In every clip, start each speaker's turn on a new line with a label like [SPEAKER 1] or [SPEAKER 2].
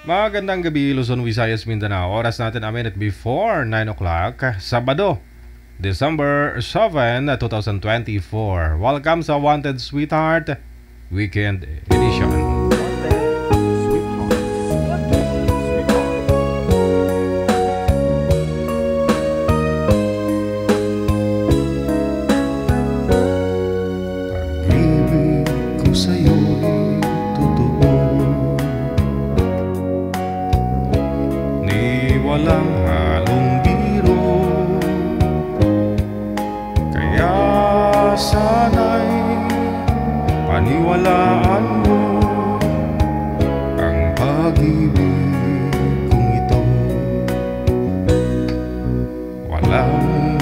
[SPEAKER 1] Magandang gabi, Luzon, Visayas, Mindanao. Oras natin a minute before 9 o'clock, Sabado, December 7, 2024. Welcome sa Wanted Sweetheart Weekend Edition.
[SPEAKER 2] Walang halong biro, kaya sana'y paniwalaan mo ang pag-ibig kong ito. Walang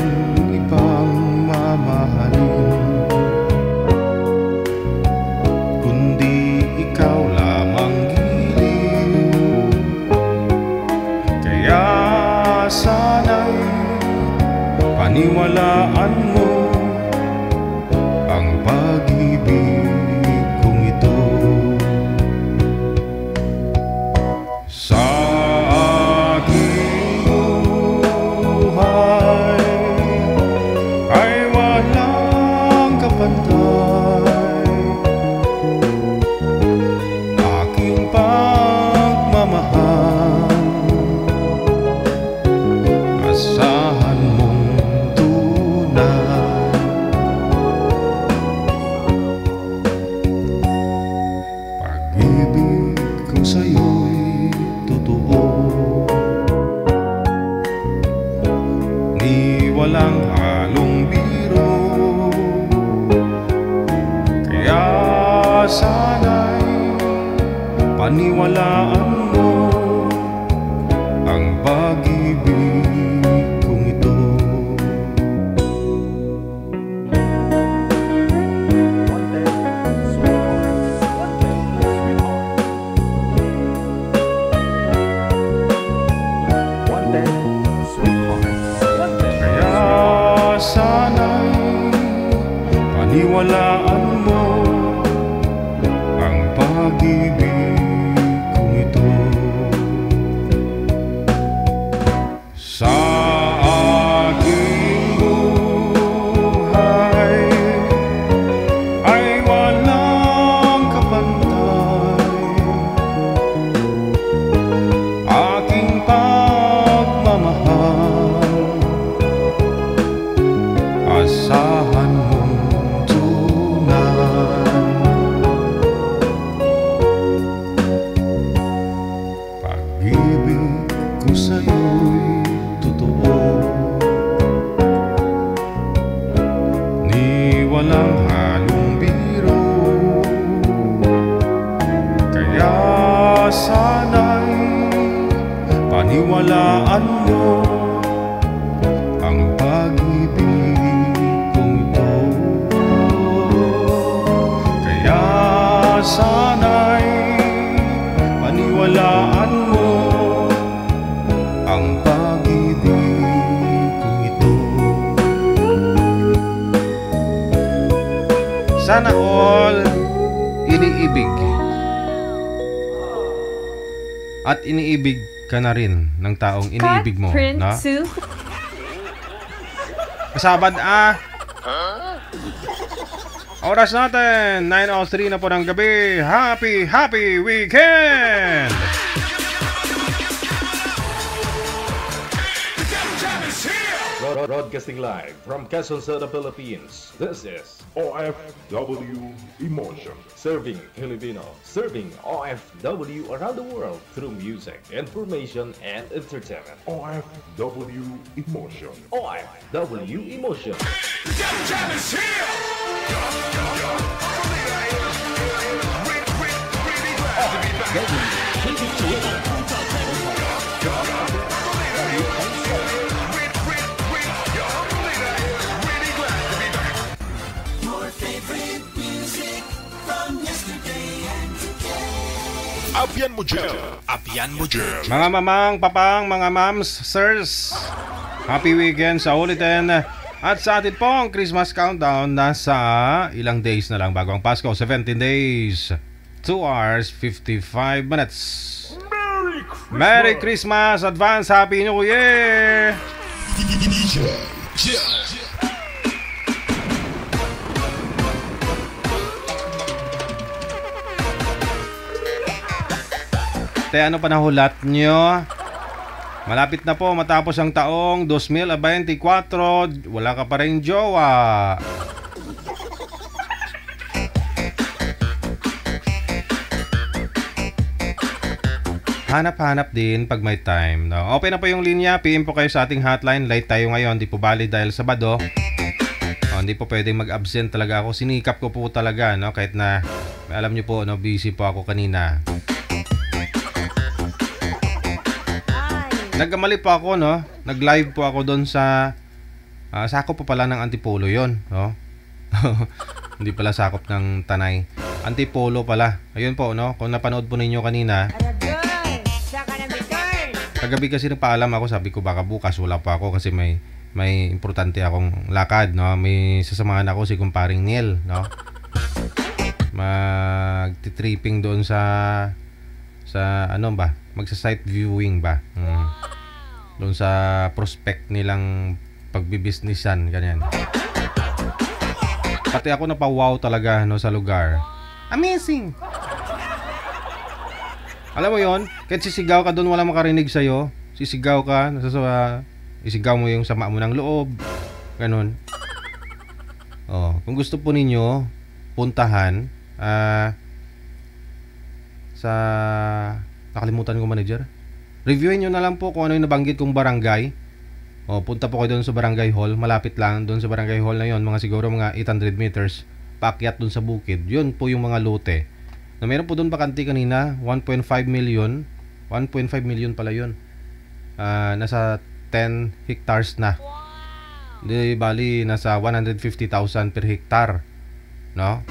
[SPEAKER 2] ibang mamahalin kundi ikaw lamang. Sana'y paniwalaan mo ang pag-ibig kong ito. Sa aking buhay ay walang kapantay, aking pagmamahal. Asahan mong tunay, pag-ibig ko sa'yo'y totoo, ni walang halong biro, kaya sana'y paniwalaan mo ang pag-ibig. Paniwalaan mo ang pag-ibig kong ito. Sa aking buhay ay walang kapantay, aking pagmamahal. Asahan mo sa'yo'y totoo, ni walang halong biro, kaya sana'y paniwalaan mo ang pag-ibig kong ito. Kaya sana'y paniwalaan mo ang pag-ibig kong ito.
[SPEAKER 1] Sana all iniibig at iniibig ka na rin ng taong iniibig mo, no? Kasabad Oras natin 9:03 na po ng gabi. Happy weekend!
[SPEAKER 3] Broadcasting live from Quezon City, Philippines. This is
[SPEAKER 4] OFW Emotion.
[SPEAKER 3] Serving Filipino, serving OFW around the world through music, information, and entertainment.
[SPEAKER 4] OFW Emotion.
[SPEAKER 3] OFW Emotion.
[SPEAKER 4] Apian mo dyan. Apian mo dyan.
[SPEAKER 1] Mga mamang, papang, mga mams, sirs, happy weekend sa ulitin. At sa atin po ang Christmas countdown, nasa ilang days na lang bago ang Pasko. 17 days, 2 hours, 55 minutes.
[SPEAKER 4] Merry
[SPEAKER 1] Merry Christmas! Advance Happy New Year! Te, ano pa nahulat nyo? Malapit na po matapos ang taong 2024. Wala ka pa rin jowa. Hanap-hanap din pag may time. No? Open na po yung linya. PM po kayo sa ating hotline. Late tayo ngayon. Di po valid dahil Sabado. Hindi po pwedeng mag-absent talaga ako. Sinikap ko po talaga. No? Kahit na alam nyo po, no, busy po ako kanina. Nagkamali po ako, no? Nag-live po ako doon sa sakop po pala ng Antipolo yon, no? Hindi pala sakop ng Tanay. Antipolo pala. Ayun po, no? Kung napanood po ninyo kanina. Kagabi kasi nagpaalam ako, sabi ko baka bukas wala pa ako kasi may importante akong lakad, no? May sasamahan ako si kumparing Neil, no? Magti-tripping doon sa ano ba? Magsa-site viewing ba? Doon sa prospect nilang pagbibusinessan, ganyan. Pati ako napawaw talaga, no, sa lugar. Amazing! Alam mo yon, kahit sisigaw ka doon, wala makarinig sa'yo. Sisigaw ka, isigaw mo yung sama mo ng loob. Ganun. Oh, kung gusto po ninyo puntahan sa nakalimutan ko, manager. Reviewin nyo na lang po kung ano yung nabanggit kong barangay. O, punta po kayo doon sa barangay hall. Malapit lang doon sa barangay hall na yon. Siguro mga 800 meters. Paakyat doon sa bukid. Yun po yung mga lote. Na meron po doon bakanti kanina. 1.5 million. 1.5 million pala yun. Nasa 10 hectares na. Di bali, nasa 150,000 per hektar. No?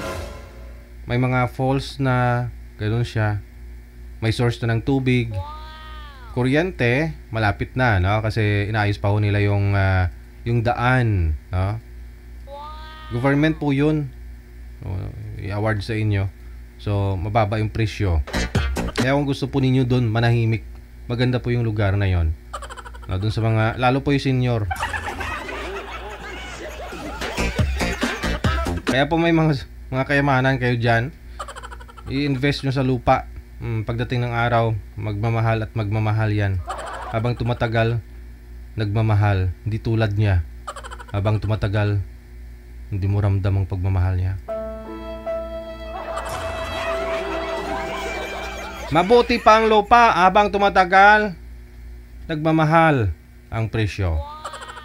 [SPEAKER 1] May mga falls na ganoon siya. May source na ng tubig. Kuryente, malapit na, no? Kasi inaayos pa ho nila yung daan, no? Government po yun. I-award sa inyo. So, mababa yung presyo. Kaya kung gusto po ninyo doon, manahimik. Maganda po yung lugar na yon. No, doon sa mga, lalo po yung senior. Kaya po may mga kayamanan kayo dyan. I-invest nyo sa lupa. Pagdating ng araw, magmamahal at magmamahal yan. Habang tumatagal, nagmamahal. Hindi tulad niya. Habang tumatagal, hindi mo ramdam ang pagmamahal niya. Mabuti pa ang lupa. Habang tumatagal, nagmamahal ang presyo.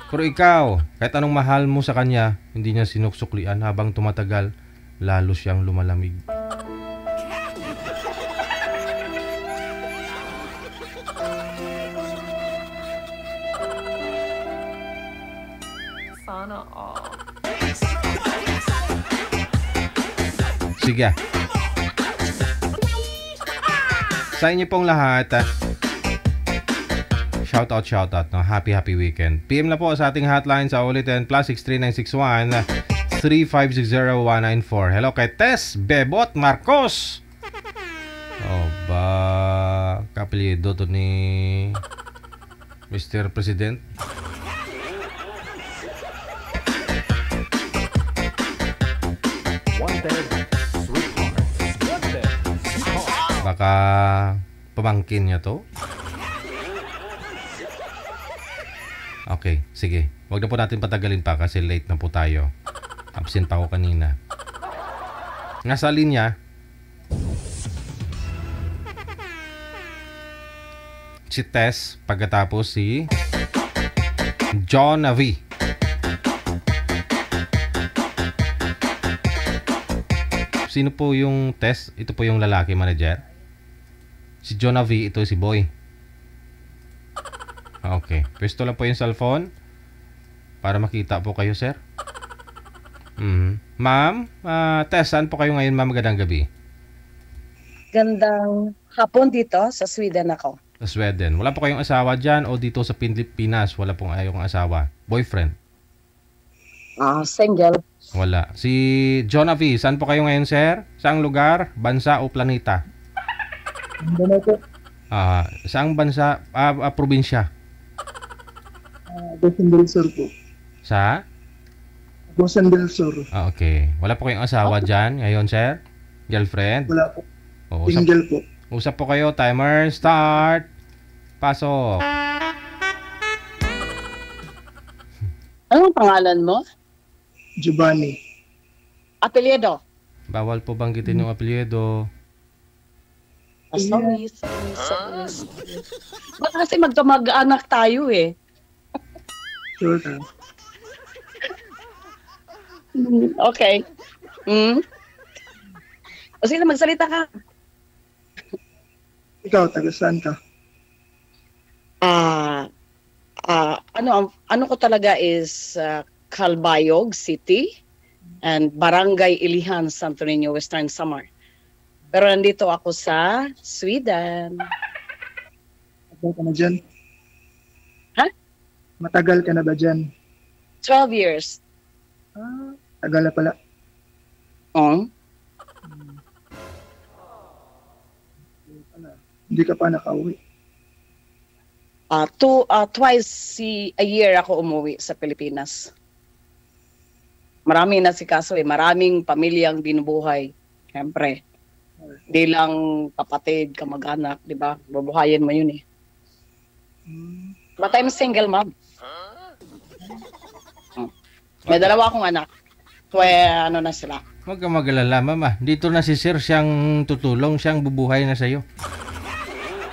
[SPEAKER 1] Pero ikaw, kahit anong mahal mo sa kanya, hindi niya sinuksuklian. Habang tumatagal, lalo siyang lumalamig.
[SPEAKER 5] Sana all.
[SPEAKER 1] Sige. Sa inyo pong lahat, shout out, no? Happy weekend. PM na po sa ating hotline sa ulitin, +63 961 3560194. Hello kay Tess Bebot Marcos. Oh ba, kapilido to ni Mr. President. Baka pamangkin niya to. Okay, sige. Huwag na po natin patagalin pa kasi late na po tayo. Absent pa ako kanina. Nasa linya, si Tess, pagkatapos si John V. Sino po yung Tess? Ito po yung lalaki, manager. Si John V, ito si Boy. Okay. Pwesto lang po yung cellphone para makita po kayo, sir. Ma'am, Tess, saan po kayo ngayon, ma'am? Magandang gabi.
[SPEAKER 6] Gandang hapon dito sa Sweden ako.
[SPEAKER 1] Sa Sweden. Wala po kayong asawa dyan o dito sa Pilipinas? Wala pong ayong asawa? Boyfriend?
[SPEAKER 6] Single.
[SPEAKER 1] Wala. Si John V, saan po kayo ngayon, sir? Saang lugar? Bansa o planeta? Saang bansa, probinsya?
[SPEAKER 2] Quezon del Sur po.
[SPEAKER 1] Sa?
[SPEAKER 2] Quezon del Sur.
[SPEAKER 1] Okay. Wala po kayong asawa dyan ngayon, sir? Girlfriend?
[SPEAKER 2] Wala po.
[SPEAKER 1] O, usap,
[SPEAKER 2] Single po.
[SPEAKER 1] usap po kayo. Timer, start. Pasok.
[SPEAKER 6] Anong pangalan mo?
[SPEAKER 2] Giovanni.
[SPEAKER 6] Apelyido?
[SPEAKER 1] Bawal po banggitin yung apelyido.
[SPEAKER 6] Sorry. Baka kasi magkamag-anak tayo eh.
[SPEAKER 2] Sure ka.
[SPEAKER 6] Okay. O sige, magsalita ka.
[SPEAKER 2] Ikaw, taga saan ka?
[SPEAKER 6] Ano ko talaga is Calbayog City and Barangay Ilihan, Santo Niño, Western Samar. Pero nandito ako sa Sweden.
[SPEAKER 2] Matagal ka na dyan?
[SPEAKER 6] Ha?
[SPEAKER 2] Matagal ka na ba dyan?
[SPEAKER 6] 12 years.
[SPEAKER 2] Tagal na pala.
[SPEAKER 6] Oh.
[SPEAKER 2] Hindi ka pa nakauwi.
[SPEAKER 6] Twice a year ako umuwi sa Pilipinas. Maraming nasikaso eh. Maraming pamilyang binubuhay. Siyempre. Di lang kapatid, kamag-anak, di ba? Bubuhayin mo yun eh. But I'm single mom. May dalawa akong anak. Ano na sila.
[SPEAKER 1] Huwag kang mag-alala, mama. Dito na si sir, siyang tutulong, siyang bubuhay na sa'yo.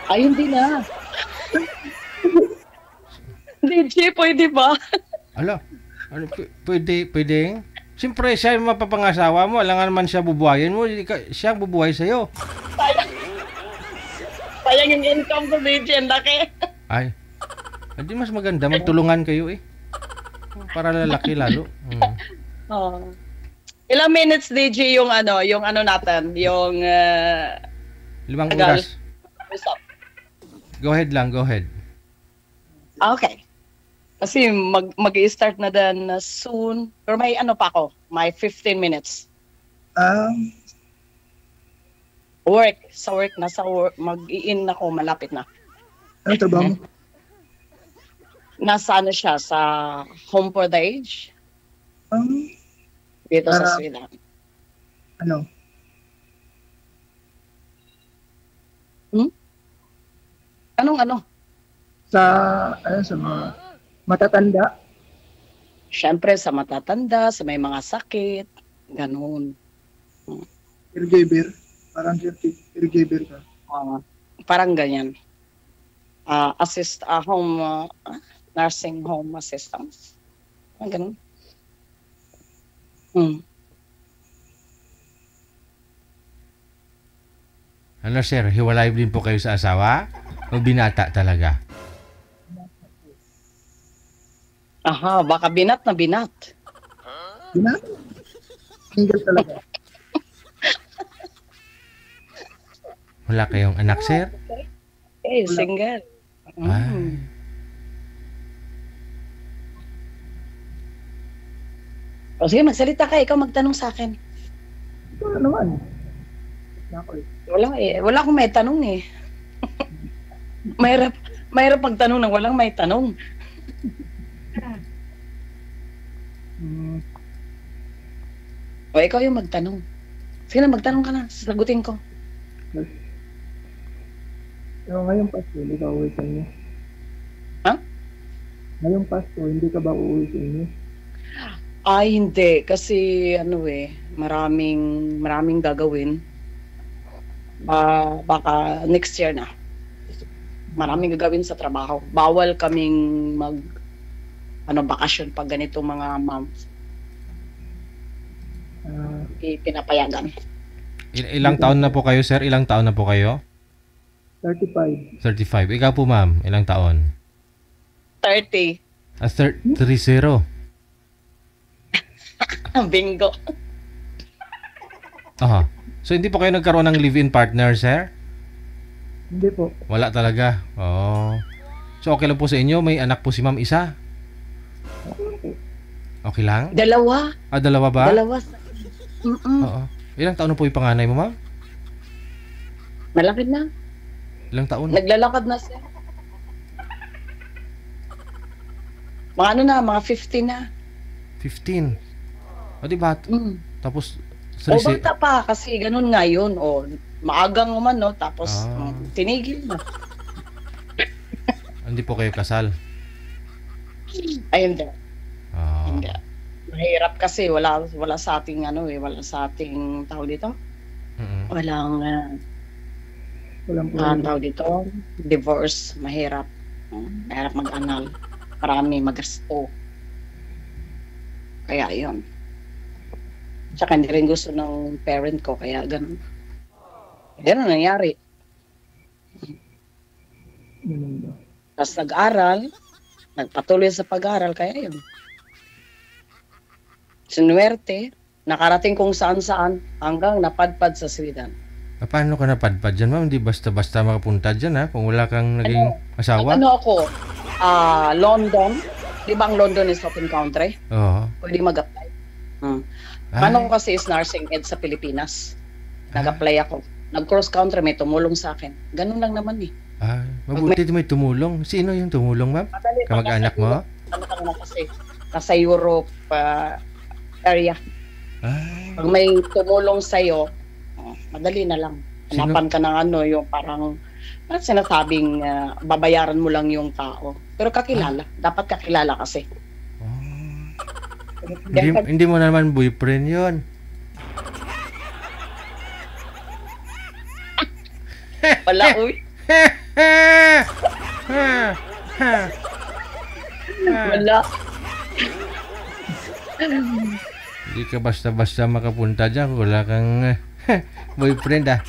[SPEAKER 6] Ay, hindi na. DJ, pwede ba?
[SPEAKER 1] Ano, pwede? Siyempre, siya yung mapapangasawa mo. Alangan naman siya bubuhayin mo. Siya ang bubuhay sa'yo.
[SPEAKER 6] Sayang yung income ko, DJ. Ang laki.
[SPEAKER 1] Ay, hindi mas maganda. Magtulungan kayo eh. Para lalaki lalo.
[SPEAKER 6] Oh. Ilang minutes, DJ, yung ano natin, yung
[SPEAKER 1] 5 oras.
[SPEAKER 6] usap.
[SPEAKER 1] Go ahead lang, go ahead.
[SPEAKER 6] Okay. Kasi mag-i-start na din soon. Pero may ano pa ako, may 15 minutes. Work. Sa work, nasa work, mag-i-in ako, malapit na.
[SPEAKER 2] Ano trabaho mo?
[SPEAKER 6] Nasa ano siya, sa Home for the Age. Dito sa Sweden.
[SPEAKER 2] Ano?
[SPEAKER 6] Anong ano?
[SPEAKER 2] Sa mga matatanda?
[SPEAKER 6] Siyempre, sa matatanda, sa may mga sakit, ganun.
[SPEAKER 2] Caregiver? Parang caregiver ka?
[SPEAKER 6] Parang ganyan. Nursing home assistance. Ganun.
[SPEAKER 1] Ano sir, hiwalay din po kayo sa asawa? O binata talaga?
[SPEAKER 6] Aha, baka binat na binat.
[SPEAKER 2] Binat? Single talaga.
[SPEAKER 1] Wala kayong anak, sir?
[SPEAKER 6] Okay, single.
[SPEAKER 1] Ay.
[SPEAKER 6] O sige, magsalita ka. Ikaw magtanong sa akin.
[SPEAKER 2] Ito naman. Ako eh.
[SPEAKER 6] Wala akong may tanong eh. Mahirap magtanong ng walang may tanong. O ikaw yung magtanong. Sige na, magtanong ka na. Sasagutin ko.
[SPEAKER 2] Pero ngayong Pasko, hindi ka uuwi sa inyo?
[SPEAKER 6] Ha?
[SPEAKER 2] Ngayong Pasko, hindi ka ba uuwi sa inyo?
[SPEAKER 6] Ay, hindi. Kasi, maraming gagawin. Baka next year na. Maraming gagawin sa trabaho. Bawal kaming bakasyon pag ganito mga months. Pinapayagan.
[SPEAKER 1] Ilang taon na po kayo, sir? Ilang taon na po kayo?
[SPEAKER 2] 35.
[SPEAKER 1] 35. Ikaw po, ma'am. Ilang taon?
[SPEAKER 6] 30.
[SPEAKER 1] 30.
[SPEAKER 6] Bingo.
[SPEAKER 1] Aha. So, hindi po kayo nagkaroon ng live-in partner, sir?
[SPEAKER 2] Hindi po.
[SPEAKER 1] Wala talaga. Oh. So, okay lang po sa inyo? May anak po si ma'am isa? Okay lang?
[SPEAKER 6] Dalawa.
[SPEAKER 1] Dalawa ba?
[SPEAKER 6] Dalawa.
[SPEAKER 1] Oo. Ilang taon na po yung panganay mo, ma'am?
[SPEAKER 6] Malaki na.
[SPEAKER 1] Ilang taon?
[SPEAKER 6] Naglalakad na siya. Mga ano na, mga 50 na.
[SPEAKER 1] 15. O di ba?
[SPEAKER 6] Mm.
[SPEAKER 1] Tapos,
[SPEAKER 6] O bata pa kasi ganun nga yun. O maagang naman no, tapos
[SPEAKER 1] Ah.
[SPEAKER 6] tinigil na.
[SPEAKER 1] Hindi po kayo kasal.
[SPEAKER 6] Ay hindi,
[SPEAKER 1] Ah.
[SPEAKER 6] hindi. Mahirap kasi wala sa ating ano wala sa ating tawag dito.
[SPEAKER 1] Mm-mm.
[SPEAKER 6] Walang
[SPEAKER 2] Walang
[SPEAKER 6] tawag dito, divorce, mahirap. Mahirap mag-anal. Marami magasto. Kaya yun. Tsaka hindi rin gusto ng parent ko, kaya ganun. Ganun nangyari.
[SPEAKER 2] Ganun ba?
[SPEAKER 6] Tapos nag-aral, nagpatuloy sa pag-aral, kaya yun. Sinuwerte, nakarating kung saan-saan hanggang napadpad sa Sweden.
[SPEAKER 1] Paano ka napadpad dyan, ma'am? Hindi basta-basta makapunta dyan, ha? Kung wala kang naging asawa?
[SPEAKER 6] Ano ako, London, di ba ang London is open country?
[SPEAKER 1] Oo.
[SPEAKER 6] Pwede mag-apply.
[SPEAKER 1] Ay.
[SPEAKER 6] Ano ko kasi is nursing ed sa Pilipinas. Nag-apply ako. Nag-cross country, may tumulong sa akin. Ganun lang naman eh.
[SPEAKER 1] Ay, mabuti may tumulong. Sino yung tumulong, ma'am?
[SPEAKER 6] Madali,
[SPEAKER 1] Kamag-anak mo?
[SPEAKER 6] Ano na kasi, nasa Europe area.
[SPEAKER 1] Ay.
[SPEAKER 6] Pag may tumulong sa'yo, madali na lang.
[SPEAKER 1] Sino?
[SPEAKER 6] Hanapan ka ng ano, yung parang sinasabing babayaran mo lang yung tao. Pero kakilala. Dapat kakilala kasi.
[SPEAKER 1] Hindi mo naman boyfriend yun.
[SPEAKER 6] Wala, uy. Wala.
[SPEAKER 1] Hindi ka basta-basta makapunta dyan kung wala kang boyfriend, ah.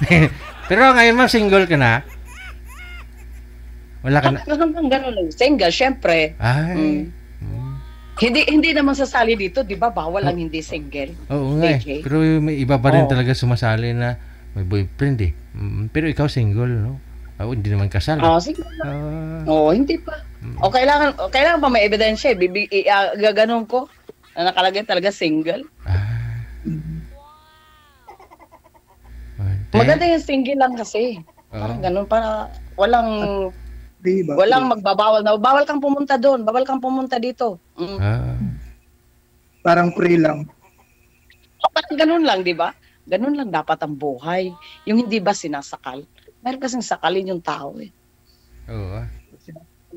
[SPEAKER 1] Pero ngayon, ma'am, single ka na? Wala ka na?
[SPEAKER 6] Hanggang ganun lang. Single, syempre.
[SPEAKER 1] Ay.
[SPEAKER 6] Hindi naman sasali dito, di ba? Bawal ang hindi single.
[SPEAKER 1] Oo nga eh.
[SPEAKER 6] AJ.
[SPEAKER 1] Pero may iba pa rin
[SPEAKER 6] Oo.
[SPEAKER 1] talaga sumasali na may boyfriend eh. Pero ikaw single, no? Hindi naman kasal.
[SPEAKER 6] Sige.
[SPEAKER 1] Ah.
[SPEAKER 6] Hindi pa. O kailangan pa may ebidensya eh. Gaganon ko na nakalagay talaga single. Maganda yung single lang kasi. Parang ganun, para walang
[SPEAKER 2] Di ba?
[SPEAKER 6] magbabawal na. Bawal kang pumunta doon. Bawal kang pumunta dito.
[SPEAKER 2] Parang free lang.
[SPEAKER 6] Parang ganun lang, di ba? Ganun lang dapat ang buhay. Yung hindi ba sinasakal. Meron kasing sakalin yung tao eh.
[SPEAKER 1] Oo.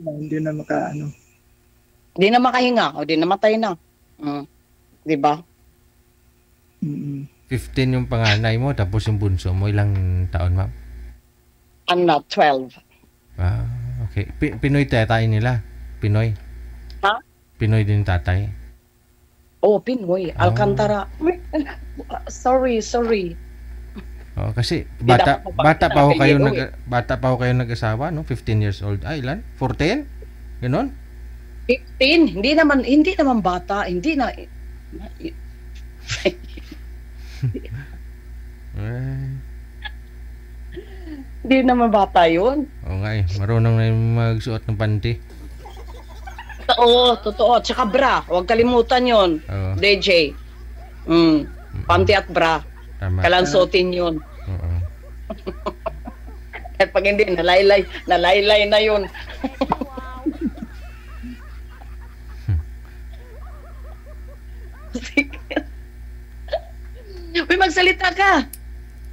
[SPEAKER 2] Hindi na makaano.
[SPEAKER 6] Hindi na makahinga o di namatay na. Di ba?
[SPEAKER 1] 15 yung panganay mo, tapos yung bunso mo, ilang taon, ma'am?
[SPEAKER 6] I'm not 12.
[SPEAKER 1] Okay. Pinoy tatay nila? Pinoy?
[SPEAKER 6] Ha?
[SPEAKER 1] Pinoy din tatay?
[SPEAKER 6] Pinoy. Alcantara. Sorry.
[SPEAKER 1] Kasi
[SPEAKER 6] Hindi
[SPEAKER 1] bata
[SPEAKER 6] dapat
[SPEAKER 1] pa ho kayo
[SPEAKER 6] magpapigil,
[SPEAKER 1] bata pa ho kayo nag-asawa, no? 15 years old. Ilan? 14? Ganon?
[SPEAKER 6] 15. Hindi naman bata. Hindi na. Hindi naman bata yun.
[SPEAKER 1] Oo nga eh. Marunong na yung magsuot ng panty.
[SPEAKER 6] Oo, totoo. Tsaka bra. Huwag kalimutan yun.
[SPEAKER 1] Oo.
[SPEAKER 6] DJ. Panty at bra.
[SPEAKER 1] Tama.
[SPEAKER 6] Kailangan suotin yun.
[SPEAKER 1] Oo.
[SPEAKER 6] At pag hindi, nalaylay na yun. Uy, magsalita ka.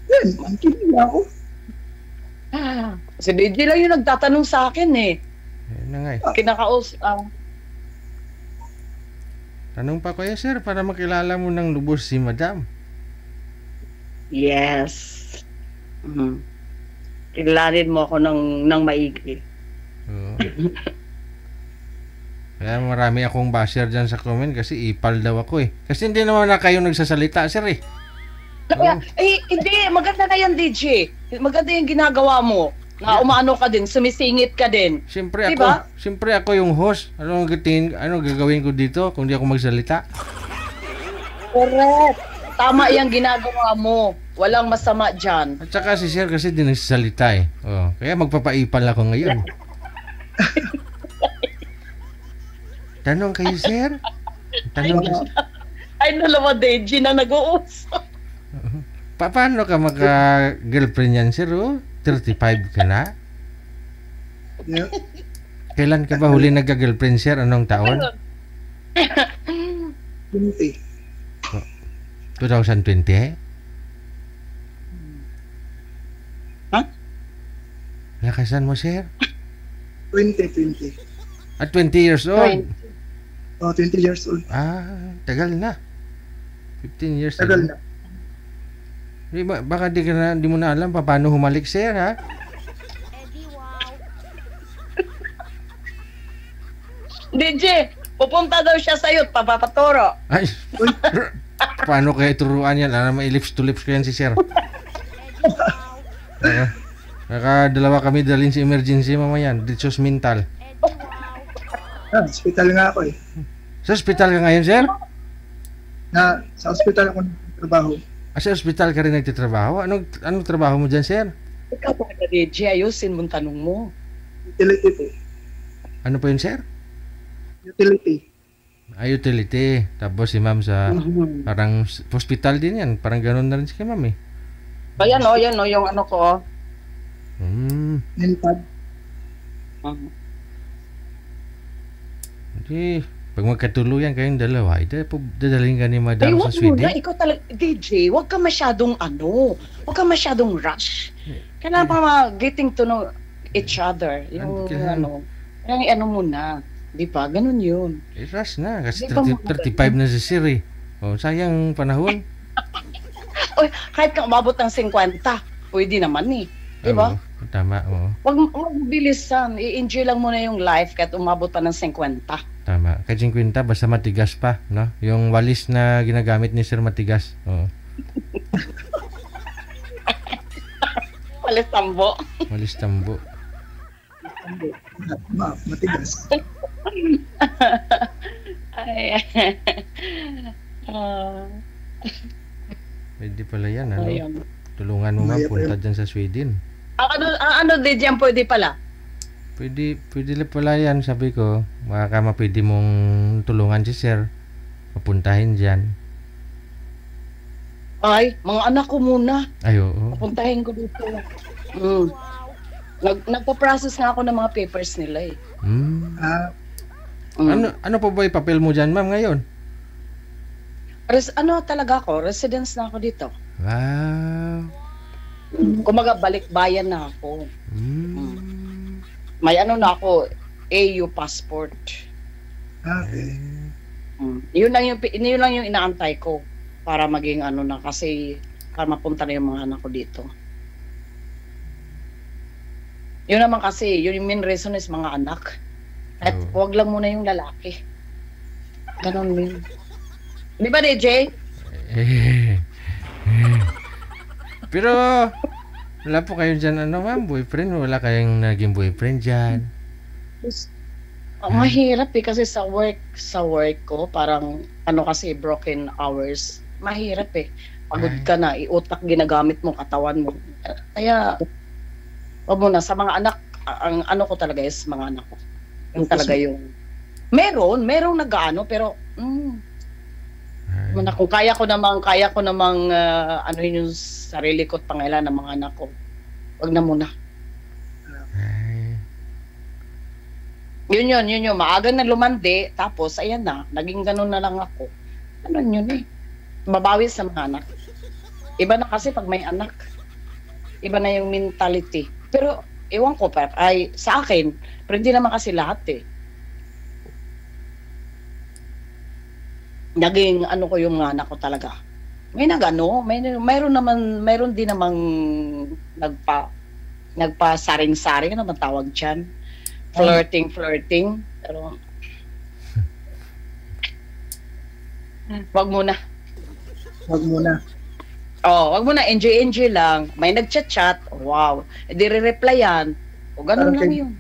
[SPEAKER 2] Yan, makinig ako.
[SPEAKER 6] Si DJ lang yung nagtatanong sa akin eh.
[SPEAKER 1] Yan na nga eh. Tanong pa kuya sir, para makilala mo ng lubos si madam.
[SPEAKER 6] Yes. Kilanin mo ako ng maigi.
[SPEAKER 1] Oo. Kaya marami akong basher dyan sa comment kasi ipal daw ako eh. Kasi hindi naman na kayo nagsasalita sir eh.
[SPEAKER 6] Kaya, hindi, maganda na yan, DJ. Maganda yung ginagawa mo. Na umaano ka din, sumisingit ka din.
[SPEAKER 1] Siyempre
[SPEAKER 6] Diba?
[SPEAKER 1] ako yung host. Ano gagawin ko dito kung di ako magsalita?
[SPEAKER 6] Correct. Tama yung ginagawa mo. Walang masama dyan.
[SPEAKER 1] At saka si sir kasi di nagsasalita eh. Kaya magpapaipal ako ngayon. Tanong kayo sir? Tanong kayo.
[SPEAKER 6] Ay, dalawa DJ na nag-uusap.
[SPEAKER 1] Paano ka maka-girlfriend yan sir? 35 ka na?
[SPEAKER 2] Yeah.
[SPEAKER 1] Kailan ka ba huli nagka-girlfriend, sir? Anong taon?
[SPEAKER 2] 20.
[SPEAKER 1] 2020?
[SPEAKER 6] Ha?
[SPEAKER 1] Nakasan mo, sir?
[SPEAKER 2] 20.
[SPEAKER 1] At 20 years old?
[SPEAKER 2] Oh, 20 years old.
[SPEAKER 1] Ah, tagal na. 15 years
[SPEAKER 2] Tagal
[SPEAKER 1] ago.
[SPEAKER 2] na.
[SPEAKER 1] Baka di mo na alam paano humalik, sir, ha?
[SPEAKER 6] DJ, pupunta daw siya sa'yo at papapaturo.
[SPEAKER 1] Ay, paano kaya turuan yan? Alam, may lips to lips ko yan si sir. Dalawa kami dalhin sa emergency mamayan. Dito sa mental.
[SPEAKER 2] Hospital nga ako eh.
[SPEAKER 1] Sa hospital ka ngayon, sir?
[SPEAKER 2] Sa hospital ako nagtrabaho.
[SPEAKER 1] Sa hospital ka rin nagtitrabaho? Anong trabaho mo dyan, sir?
[SPEAKER 6] Ikaw pa ka, DJ, ayusin mong tanong mo.
[SPEAKER 2] Utility po.
[SPEAKER 1] Ano po yun, sir?
[SPEAKER 2] Utility.
[SPEAKER 1] Utility. Tapos si ma'am sa parang hospital din yan. Parang gano'n na rin si ma'am eh.
[SPEAKER 6] Ayan o, yung ano ko.
[SPEAKER 2] Nilpad.
[SPEAKER 1] Hindi. Pag magkatuluyan kayong dalawa, dadalhin ka ni
[SPEAKER 6] Ay,
[SPEAKER 1] madam sa
[SPEAKER 6] wag mo
[SPEAKER 1] Sweden.
[SPEAKER 6] na, ikaw talaga, DJ, wag ka masyadong wag ka masyadong rush. Kailangan pa getting to know each other. Yung ano mo na. Di ba? Ganun yun.
[SPEAKER 1] Rush na. Kasi
[SPEAKER 6] Di ba
[SPEAKER 1] 35 na si Sir eh. Oh, sayang panahon.
[SPEAKER 6] Oy, kahit ka umabot ng 50, pwede naman eh. Di ba?
[SPEAKER 1] Oo, tama, oo.
[SPEAKER 6] Wag bilisan. I-enjoy lang muna yung life kahit umabot pa ng 50.
[SPEAKER 1] Tama. Kahit 50, basta matigas pa, no? Yung walis na ginagamit ni Sir matigas. Oo.
[SPEAKER 6] Walis tambo.
[SPEAKER 1] Walis tambo.
[SPEAKER 2] Matigas.
[SPEAKER 6] Ay.
[SPEAKER 1] Pwede pala yan, ano?
[SPEAKER 6] Ayun.
[SPEAKER 1] Tulungan mo ma'am, punta dyan sa Sweden.
[SPEAKER 6] Ano din dyan pwede pala?
[SPEAKER 1] Pwede lang pala yan, sabi ko. Baka pwede mong tulungan si Sir. Papuntahin dyan.
[SPEAKER 6] Ay, mga anak ko muna.
[SPEAKER 1] Ay, oo.
[SPEAKER 6] Papuntahin ko dito. Nagpa-process nga ako ng mga papers nila eh.
[SPEAKER 1] Ano pa ba yung papel mo dyan, ma'am, ngayon?
[SPEAKER 6] Ano talaga ako? Residence na ako dito.
[SPEAKER 1] Wow.
[SPEAKER 6] Kumaga balik bayan na ako. May ano na ako, AU passport.
[SPEAKER 2] Okay.
[SPEAKER 6] Yun lang yung inaantay ko para maging ano na kasi para mapunta na yung mga anak ko dito. Yun naman kasi, yun yung main reason is mga anak. At huwag lang muna yung lalaki. Ganon yun. Di ba, DJ?
[SPEAKER 1] Pero, wala po kayo dyan, ano ma'am, boyfriend? Wala kayong naging boyfriend dyan?
[SPEAKER 6] Mahirap eh, kasi sa work ko, parang, ano kasi, broken hours. Mahirap eh. Pagod ka na, iutak gginagamit mo, katawan mo. Kaya, wag mo na, sa mga anak, ang ano ko talaga is mga anak ko. Yung talaga yung, merong nag-ano, pero, kung kaya ko namang ano yung sarili ko at pangailan ng mga anak ko, wag na muna. Yun, maaga na lumandi, tapos ayan na, naging ganun na lang ako. Ganun yun eh. Babawi sa mga anak. Iba na kasi pag may anak. Iba na yung mentality. Pero, ewan ko pa, ay sa akin, pero hindi naman kasi lahat eh. Naging ano ko yung anak ko talaga. May mayroon din namang nagpa-saring-saring, ano man tawag dyan? Flirting. Pero, wag muna. Wag muna, enjoy lang. May nagchat-chat, wow. Di re-replyan. O ganun lang yun.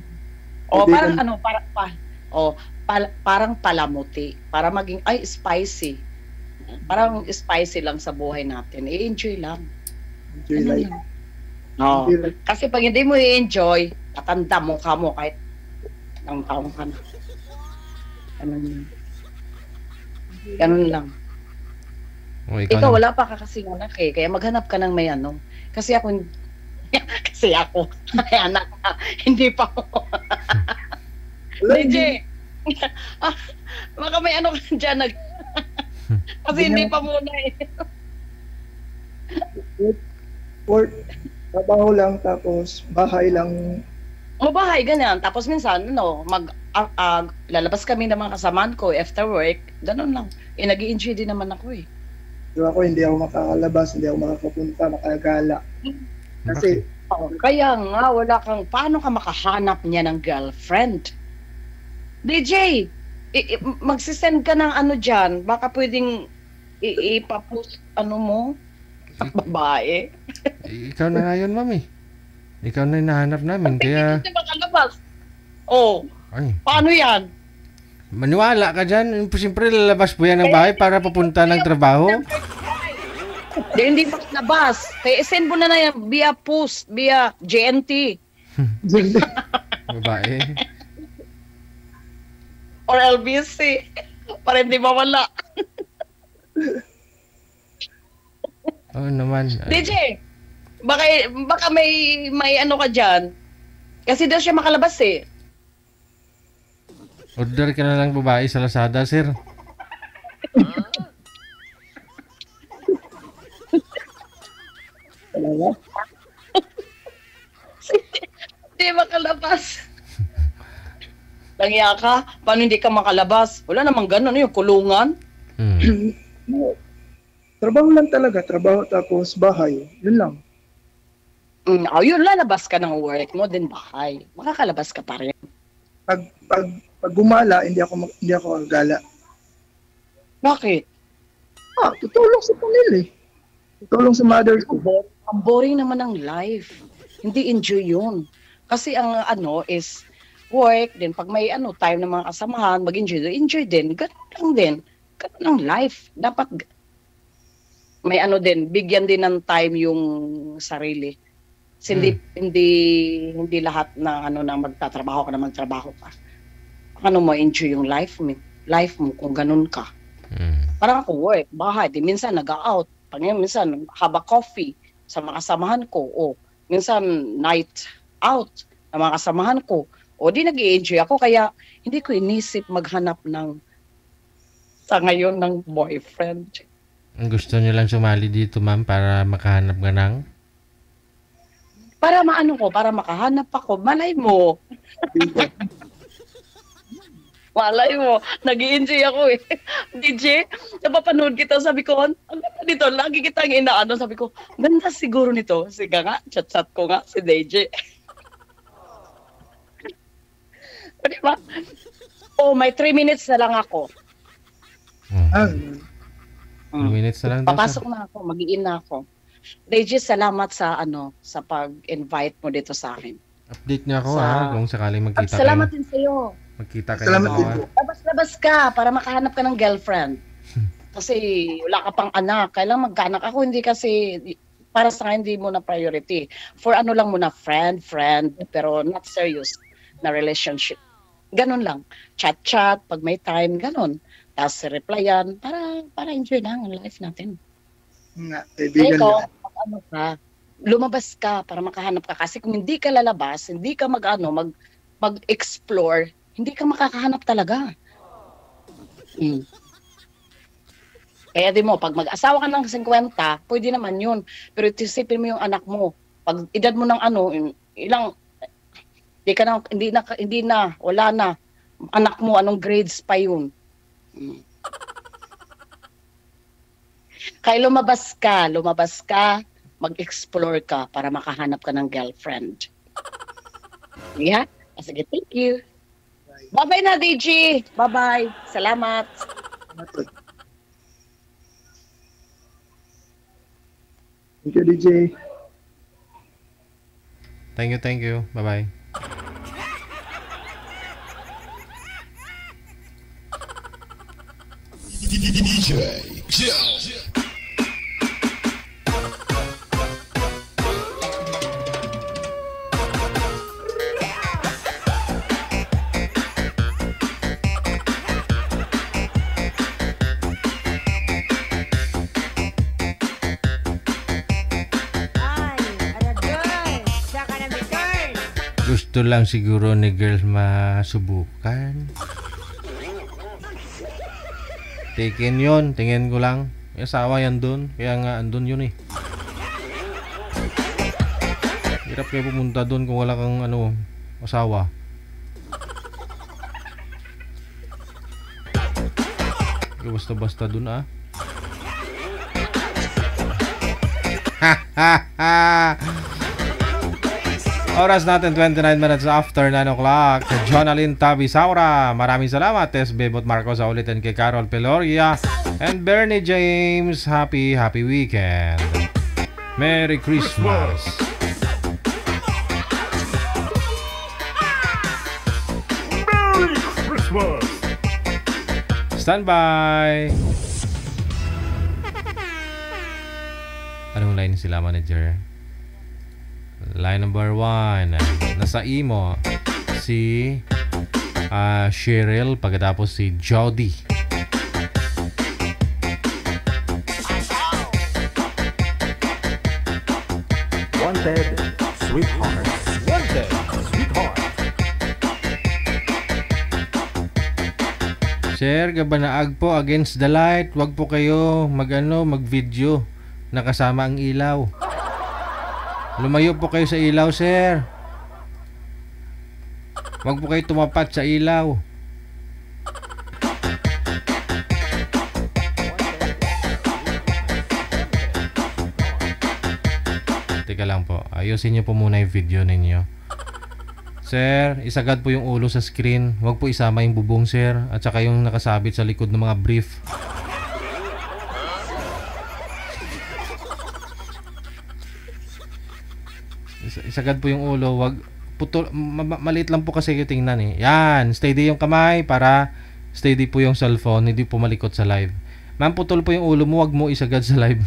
[SPEAKER 6] Parang palamuti. Para maging, spicy. Parang spicy lang sa buhay natin. I-enjoy lang.
[SPEAKER 2] Enjoy life.
[SPEAKER 6] Kasi pag hindi mo i-enjoy, tatanda mo ka mo kahit ng taong ka na. Ganun lang. Ikaw wala pa ka kasing anak eh. Kaya maghanap ka ng may ano. Kasi ako, Kasi ako, ay anak na, hindi pa ako. DJ, ah, baka may ano ka dyan, kasi hindi pa muna eh.
[SPEAKER 2] Work, trabaho lang, tapos bahay lang.
[SPEAKER 6] Mabahay, ganyan. Tapos minsan, lalabas kami ng mga kasamaan ko after work, ganun lang. Nag-i-enjoy din naman ako eh.
[SPEAKER 2] Diba ako, hindi ako makakalabas, hindi ako makakapunta, makagala. Kasi,
[SPEAKER 6] Kaya nga, paano ka makahanap niya ng girlfriend? DJ, magsisend ka ng ano dyan, baka pwedeng ipapost mo, babae.
[SPEAKER 1] Ikaw na nga yun, mami. Ikaw na yung nahanap namin, kaya...
[SPEAKER 6] Hindi makalabas. Oh,
[SPEAKER 1] Ay,
[SPEAKER 6] paano yan?
[SPEAKER 1] maniwala ka dyan. Siyempre, lalabas po yan ng bahay para papunta ng trabaho.
[SPEAKER 6] Hindi makalabas. Kaya send mo na yan via post, via GNT.
[SPEAKER 1] Babae.
[SPEAKER 6] Or LBC. Para hindi mawala.
[SPEAKER 1] Oo naman.
[SPEAKER 6] DJ, baka may ano ka dyan. Kasi daw siya makalabas eh.
[SPEAKER 1] Order ka na lang babae sa Lazada, sir.
[SPEAKER 6] Hindi makalabas. Langya ka, paano hindi ka makalabas? Wala namang ganun, yung kulungan.
[SPEAKER 2] trabaho lang talaga, trabaho tapos bahay, yun lang.
[SPEAKER 6] Yun, lalabas ka ng work mo, din bahay. Makakalabas ka pa rin.
[SPEAKER 2] Pag gumala, hindi ako gala.
[SPEAKER 6] Bakit?
[SPEAKER 2] Tutulong sa pamilya. Tutulong sa mother ko.
[SPEAKER 6] Ang boring naman ng life. Hindi enjoy yun. Kasi ang is work din. Pag may time ng mga kasamahan, enjoy din. Ganun lang din. Ganun ang life. Dapat may din, bigyan din ng time yung sarili. Kasi hindi lahat na na magtatrabaho ka na magtrabaho ka. Mo enjoy yung life mo kung ganun ka. Parang ako work, bahay, di minsan nag-out. Minsan haba coffee sa mga kasamahan ko, o minsan night out sa mga kasamahan ko, o di nag-i-enjoy ako, kaya hindi ko inisip maghanap sa ngayon ng boyfriend.
[SPEAKER 1] Gusto niyo lang sumali dito, ma'am, para makahanap ka ng?
[SPEAKER 6] Para para makahanap ako, malay mo. Malay mo, nag-i-enjoy ako eh. DJ, napapanood kita, sabi ko, ang ganda nito, lagi kitang inaano, sabi ko, ganda siguro nito. Sige nga, chat-chat ko nga si DJ. O diba? May 3 minutes na lang ako.
[SPEAKER 1] 2 minutes na lang daw,
[SPEAKER 6] Papasok na ako, mag-i-in na ako. DJ, salamat sa sa pag-invite mo dito sa akin.
[SPEAKER 1] Update niya ako kung sakaling magkita
[SPEAKER 6] Salamat
[SPEAKER 1] kayo.
[SPEAKER 6] din sa'yo.
[SPEAKER 1] Magkita kayo.
[SPEAKER 2] Salamat din po.
[SPEAKER 6] Labas-labas ka para makahanap ka ng girlfriend. Kasi wala ka pang anak. Kailangan magkaanak ako. Hindi kasi, para sa akin, hindi mo na priority. For lang muna, friend, pero not serious na relationship. Ganun lang. Chat-chat, pag may time, ganun. Tapos replyan, para enjoy lang ang life natin.
[SPEAKER 2] Kaibigan
[SPEAKER 6] Ikaw,
[SPEAKER 2] lang.
[SPEAKER 6] pag lumabas ka para makahanap ka. Kasi kung hindi ka lalabas, hindi ka mag-explore, hindi ka makakahanap talaga. Kaya di mo, pag mag-asawa ka ng 50, pwede naman yun. Pero isipin mo yung anak mo. Pag edad mo ng hindi na, wala na. Anak mo, anong grades pa yun? Kaya lumabas ka, mag-explore ka para makahanap ka ng girlfriend. Yeah? Sige, thank you. Bye-bye na, DJ. Bye-bye. Salamat.
[SPEAKER 2] Thank you, DJ.
[SPEAKER 1] Thank you. Bye-bye.
[SPEAKER 4] DJ Joe.
[SPEAKER 5] Ay, ada girl.
[SPEAKER 1] Gusto lang siguro ni girls masubukan. Taken yun, tingin ko lang. May asawa yan dun, kaya nga andun yun eh. Hirap kayo pumunta dun kung wala kang asawa. Basta-basta dun ah. Oras natin 29 minutes after 9 o'clock. Jonalyn Tabisaura, maraming salamat. Tess Bebot Marcos sa ulitin kay Carol Peloria and Bernie James. Happy weekend. Merry Christmas.
[SPEAKER 3] Merry Christmas!
[SPEAKER 1] Stand by. Anong line sila, manager? Line number 1. Nasa imo si Cheryl, pagkatapos si Jody.
[SPEAKER 3] Wanted, sweetheart. Wanted, sweetheart.
[SPEAKER 1] Sir, gabanaag po against the light. Wag po kayo mag-video na kasama ang ilaw. Lumayo po kayo sa ilaw, sir. Wag po kayo tumapat sa ilaw. Teka lang po. Ayusin niyo po muna yung video ninyo. Sir, isagad po yung ulo sa screen. Wag po isama yung bubong, sir. At saka yung nakasabit sa likod ng mga brief. Isagad po yung ulo. Wag putol, maliit lang po kasi yung tingnan eh. Yan, steady yung kamay para steady po yung cellphone, hindi po malikot sa live. Ma'am, putol po yung ulo mo, wag mo isagad sa live.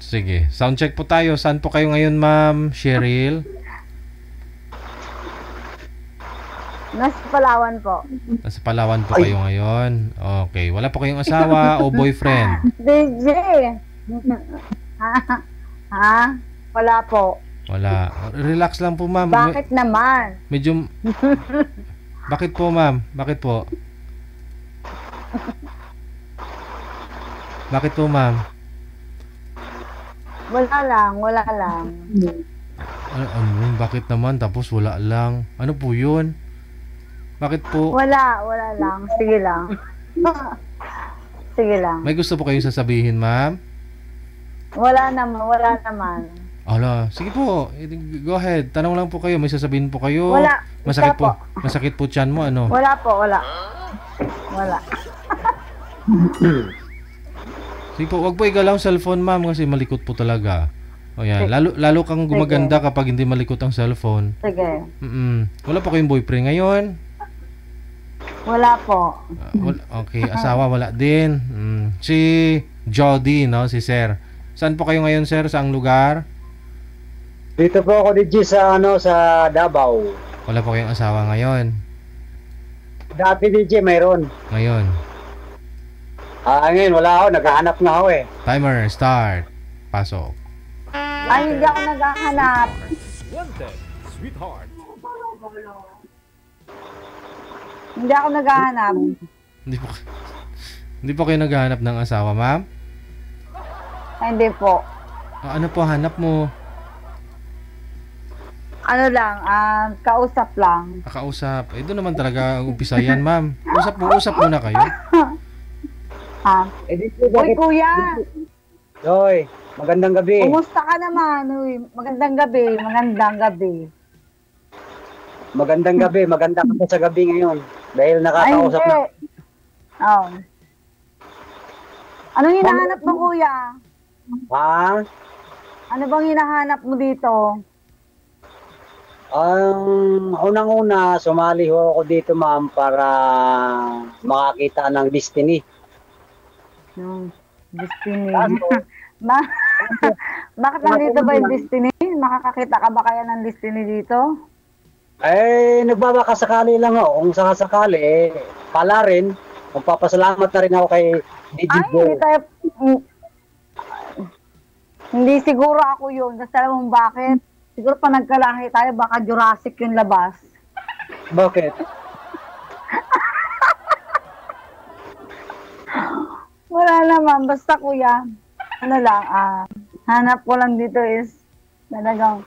[SPEAKER 1] Sige, sound check po tayo. Saan po kayo ngayon, ma'am Cheryl?
[SPEAKER 5] Nasa Palawan po.
[SPEAKER 1] Nasa Palawan po kayo ngayon. Okay, wala po kayong asawa o boyfriend?
[SPEAKER 5] DJ! Ha? Wala po.
[SPEAKER 1] Wala. Relax lang po, ma'am.
[SPEAKER 5] Bakit naman?
[SPEAKER 1] Medyo... Bakit po, ma'am? Bakit po? Bakit po, ma'am?
[SPEAKER 5] Wala lang.
[SPEAKER 1] Ano yun? Bakit naman? Tapos wala lang. Ano po yun? Bakit po?
[SPEAKER 5] Wala lang. Sige lang. Sige lang.
[SPEAKER 1] May gusto po kayong sasabihin, ma'am?
[SPEAKER 5] Wala naman.
[SPEAKER 1] Ala, sige po. Go ahead. Tanong lang po kayo. May sasabihin po kayo.
[SPEAKER 5] Wala.
[SPEAKER 1] Masakit
[SPEAKER 5] Wala
[SPEAKER 1] po. Masakit po tiyan mo, ano?
[SPEAKER 5] Wala po.
[SPEAKER 1] Sige po, wag po igalaw ang cellphone, ma'am, kasi malikot po talaga. O yan, lalo kang gumaganda kapag hindi malikot ang cellphone.
[SPEAKER 5] Sige.
[SPEAKER 1] Wala po kayong boyfriend ngayon?
[SPEAKER 5] Wala po.
[SPEAKER 1] Okay, asawa wala din. Si Jody, no? Si Sir. Saan po kayo ngayon, Sir? Saang lugar?
[SPEAKER 7] Dito po ako DJ sa sa Davao.
[SPEAKER 1] Wala po kayong asawa ngayon?
[SPEAKER 7] Dati DJ mayroon.
[SPEAKER 1] Ngayon?
[SPEAKER 7] Ngayon wala ako, naghahanap na ako eh.
[SPEAKER 1] Timer, start. Pasok.
[SPEAKER 5] Ay, hindi ako naghahanap.
[SPEAKER 3] Wanted, sweetheart.
[SPEAKER 5] Hindi ako naghahanap.
[SPEAKER 1] Hindi po kayo naghahanap ng asawa, ma'am?
[SPEAKER 5] Ay, hindi po.
[SPEAKER 1] Ano po hanap mo?
[SPEAKER 5] Ano lang, kausap lang.
[SPEAKER 1] Kakausap. Doon naman talaga umpisa yan, ma'am. Usap muna kayo.
[SPEAKER 5] Ha? Uy, kuya!
[SPEAKER 7] Hoy, magandang gabi.
[SPEAKER 5] Kumusta ka naman? Uy, magandang gabi.
[SPEAKER 7] Magandang gabi, maganda ka pa sa gabi ngayon. Dahil nakakausap na.
[SPEAKER 5] Oh. Anong hinahanap mo, kuya?
[SPEAKER 7] Ha?
[SPEAKER 5] Ano bang hinahanap mo dito?
[SPEAKER 7] Unang-una, sumali ho ako dito, ma'am, para makakita ng destiny.
[SPEAKER 5] Destiny. Bakit nandito ba yung destiny? Makakakita ka ba kaya ng destiny dito?
[SPEAKER 7] Nagbabaka sakali lang ako. Kung sakasakali, pala rin. Magpapasalamat na rin ako kay DJ
[SPEAKER 5] Ay,
[SPEAKER 7] Bo.
[SPEAKER 5] hindi tayo... Hindi siguro ako yun. Kasi alam mo bakit? Siguro pa nagkalahi tayo, baka Jurassic yung labas.
[SPEAKER 7] Bakit?
[SPEAKER 5] Wala naman. Basta kuya, ano lang, hanap ko lang dito is talagang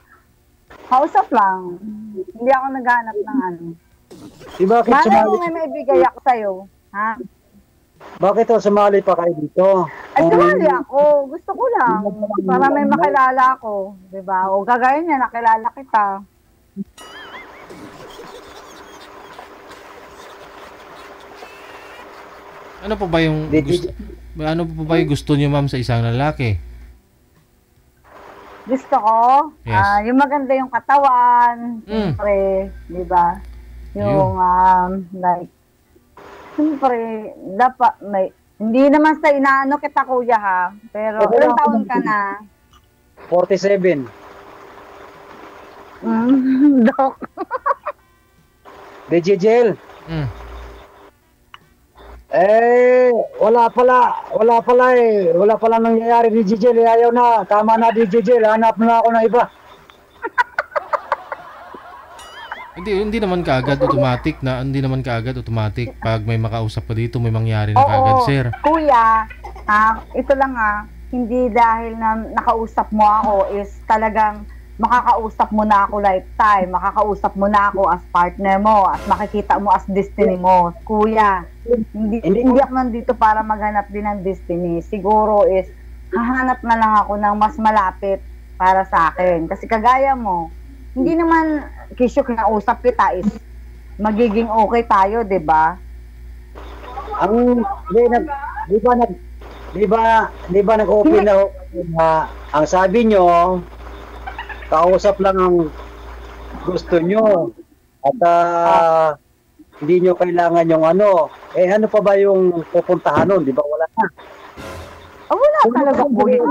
[SPEAKER 5] kausap lang. Hindi ako naghanap ng ano.
[SPEAKER 7] Bakit
[SPEAKER 5] Malay mo
[SPEAKER 7] sumali?
[SPEAKER 5] may maibigay ako sa'yo. Ha?
[SPEAKER 7] Bakit sumali pa kayo dito?
[SPEAKER 5] Ay, sumali ako. Gusto ko lang. Para may makilala ako. Diba? O gagaya niya, nakilala kita.
[SPEAKER 1] Ano po ba yung gusto, ano po ba yung gusto niyo ma'am sa isang lalaki?
[SPEAKER 5] Gusto ko,
[SPEAKER 1] Yes.
[SPEAKER 5] yung maganda yung katawan, siyempre, di ba? Yung, like, siyempre, dapat may, hindi naman sa inaano kita kuya ha, pero
[SPEAKER 7] Okay
[SPEAKER 5] ilang
[SPEAKER 7] lang.
[SPEAKER 5] taon ka na?
[SPEAKER 7] 47.
[SPEAKER 5] Dok.
[SPEAKER 7] Digigel.
[SPEAKER 1] Mm.
[SPEAKER 7] Wala pala nangyayari Digigel. Ayaw na, tama na Digigel. Hanap na ako ng iba.
[SPEAKER 1] Hindi naman kaagad automatic pag may makausap ka dito, may mangyari na kaagad,
[SPEAKER 5] Oo,
[SPEAKER 1] sir.
[SPEAKER 5] kuya, ito lang hindi dahil na nakausap mo ako is talagang makakausap mo na ako lifetime, makakausap mo na ako as partner mo, at makikita mo as destiny mo. Kuya, hindi ako nandito para maghanap din ng destiny. Siguro is, hahanap na lang ako ng mas malapit para sa akin. Kasi kagaya mo, hindi naman kisyo kinausap kita is magiging okay tayo, di ba?
[SPEAKER 7] Di ba nag-open na ako na ang sabi nyo, kausap lang ang gusto nyo at hindi nyo kailangan yung ano. Ano pa ba yung pupuntahan nun? Di ba wala na?
[SPEAKER 5] Wala talaga, kuya.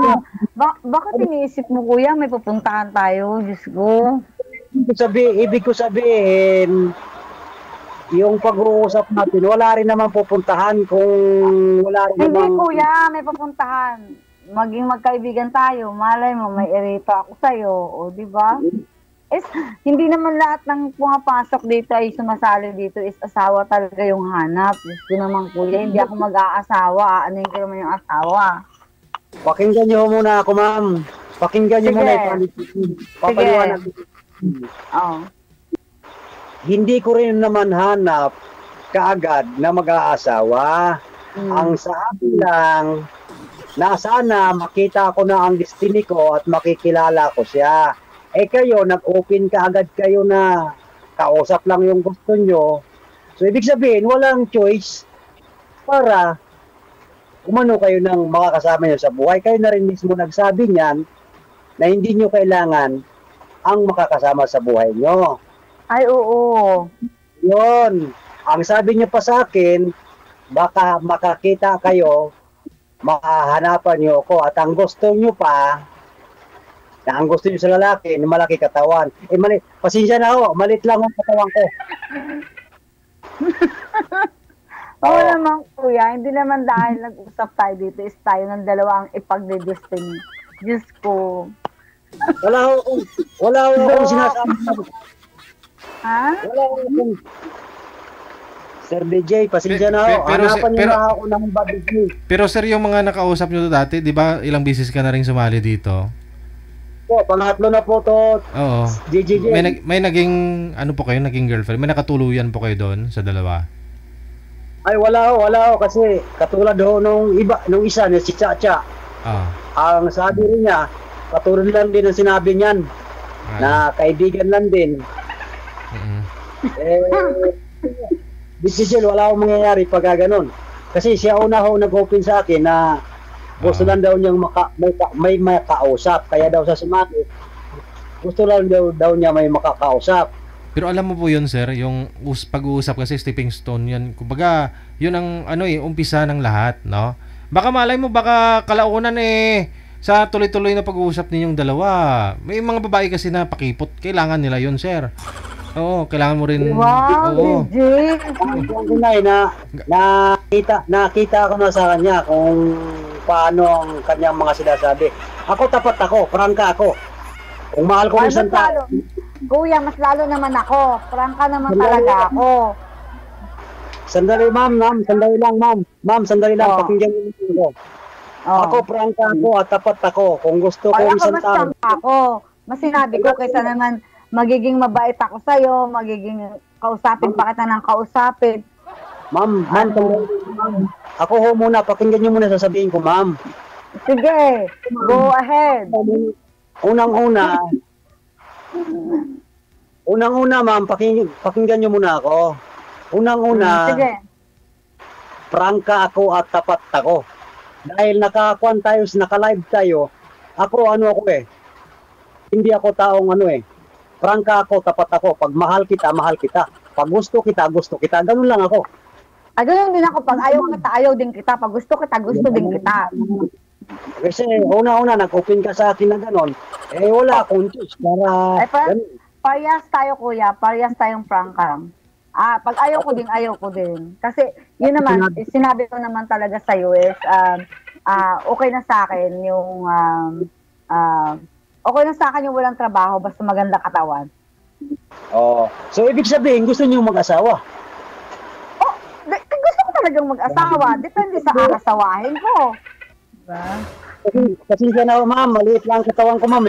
[SPEAKER 5] Bakit iniisip mo, kuya, may pupuntahan tayo? Diyos ko.
[SPEAKER 7] Ibig ko sabihin, yung pag-uusap natin, wala rin naman pupuntahan kung wala rin
[SPEAKER 5] Hindi,
[SPEAKER 7] naman.
[SPEAKER 5] kuya, may pupuntahan. Maging magkaibigan tayo. Malay mo, may irita ako sa'yo. O, di ba? Hindi naman lahat ng pumapasok dito ay sumasali dito is asawa talaga yung hanap. Diyos ko naman, kuya, hindi ako mag-aasawa. Ano ko naman yung asawa?
[SPEAKER 7] Pakinggan nyo muna ako, ma'am. Pakinggan nyo
[SPEAKER 5] Sige.
[SPEAKER 7] muna yung papaliwanag.
[SPEAKER 5] Oo.
[SPEAKER 7] Hindi ko rin naman hanap kaagad na mag-aasawa. Ang sabi lang, na sana makita ko na ang destiny ko at makikilala ko siya. Kayo, nag-open ka agad kayo na kausap lang yung gusto nyo. So, ibig sabihin, walang choice para umano kayo ng makakasama nyo sa buhay. Kayo na rin mismo nagsabi niyan na hindi nyo kailangan ang makakasama sa buhay nyo.
[SPEAKER 5] Ay, oo.
[SPEAKER 7] Yun. Ang sabi nyo pa sa akin, baka makakita kayo, makahanapan nyo ako. At ang gusto nyo pa, na ang gusto nyo sa lalaki, ni malaki katawan. Pasensya na ako, malit lang ang katawan ko.
[SPEAKER 5] Oo naman, kuya. Hindi naman dahil nag-usap tayo dito is tayo ng dalawa ang ipagde-destiny. Diyos ko.
[SPEAKER 7] Wala akong sinasabi.
[SPEAKER 5] Ha?
[SPEAKER 7] Wala akong... Sir DJ, pasensya na ako.
[SPEAKER 1] Pero
[SPEAKER 7] Hanapan nyo na ako ng barbecue.
[SPEAKER 1] Pero sir, yung mga nakausap nyo dati, di ba ilang beses ka na rin sumali dito?
[SPEAKER 7] Pangatlo na po to.
[SPEAKER 1] Oo.
[SPEAKER 7] JJJ.
[SPEAKER 1] May naging, ano po kayo, naging girlfriend? May nakatuluyan po kayo doon sa dalawa?
[SPEAKER 7] Ay, wala ho. Kasi katulad ho nung isa na si Chacha.
[SPEAKER 1] Ah.
[SPEAKER 7] Ang sabi rin niya, katulad lang din ang sinabi niyan. Na kaibigan lang din. Digigel, wala akong mangyayari pag gano'n. Kasi siya una ho nag-open sa akin na gusto lang daw niyang may makausap. Kaya daw sa sumati, gusto lang daw niya may makakausap.
[SPEAKER 1] Pero alam mo po yun, sir, yung pag-uusap kasi stepping stone yan. Kumbaga, yun ang umpisa ng lahat, no? Baka malay mo, baka kalaunan sa tuloy-tuloy na pag-uusap ninyong dalawa. May mga babae kasi na pakipot. Kailangan nila yun, sir. Oo, kailangan mo rin.
[SPEAKER 5] Wow,
[SPEAKER 1] Oo.
[SPEAKER 5] DJ.
[SPEAKER 7] Nakita ko na sa kanya kung paano ang kanyang mga sinasabi. Ako tapat ako, prangka ako. Kung mahal ko
[SPEAKER 5] Ay,
[SPEAKER 7] ng isang
[SPEAKER 5] mas lalo.
[SPEAKER 7] tao,
[SPEAKER 5] Kuya, mas lalo naman ako. Prangka naman
[SPEAKER 7] Mas lalo
[SPEAKER 5] talaga
[SPEAKER 7] ka.
[SPEAKER 5] ako.
[SPEAKER 7] sandali ma'am, sandali lang ma'am. Ma'am, sandali lang,
[SPEAKER 5] Oh.
[SPEAKER 7] pakinggan niyo ako.
[SPEAKER 5] Oh.
[SPEAKER 7] Ako, prangka ako at tapat ako. Kung gusto ko
[SPEAKER 5] Ay, ako
[SPEAKER 7] isang
[SPEAKER 5] mas
[SPEAKER 7] tao,
[SPEAKER 5] prangka ako. Mas sinabi ko kaysa naman magiging mabait ako sa'yo, magiging kausapin pa kita ng kausapin.
[SPEAKER 7] ma'am, sandali lang, ma'am. Ako ho muna, pakinggan niyo muna sasabihin ko, ma'am.
[SPEAKER 5] Sige, go ahead.
[SPEAKER 7] Unang-una, ma'am, pakinggan niyo muna ako. Unang-una,
[SPEAKER 5] Sige.
[SPEAKER 7] prangka ako at tapat ako. Dahil naka-live tayo, ako hindi ako taong prangka ako, tapat ako. Pag mahal kita, mahal kita. Pag gusto kita, gusto kita. Ganun lang ako.
[SPEAKER 5] Ganun din ako. Pag ayaw kita, ayaw din kita. Pag gusto kita, gusto din kita.
[SPEAKER 7] Kasi una-una, nag-open ka sa akin na gano'n, wala akong choice para...
[SPEAKER 5] Ay, parehas tayo, kuya. Parehas tayong prangka. Pag ayaw ko din. Kasi, yun naman, sinabi ko naman talaga sa'yo is, okay na sa akin yung, okay na sa akin yung walang trabaho, basta maganda katawan.
[SPEAKER 7] Oh. So, ibig sabihin, gusto niyo mag-asawa?
[SPEAKER 5] Gusto ko talagang mag-asawa. Depende sa aasawahin ko. Diba?
[SPEAKER 7] Kasi na, ma'am, maliit lang ang katawan ko, ma'am,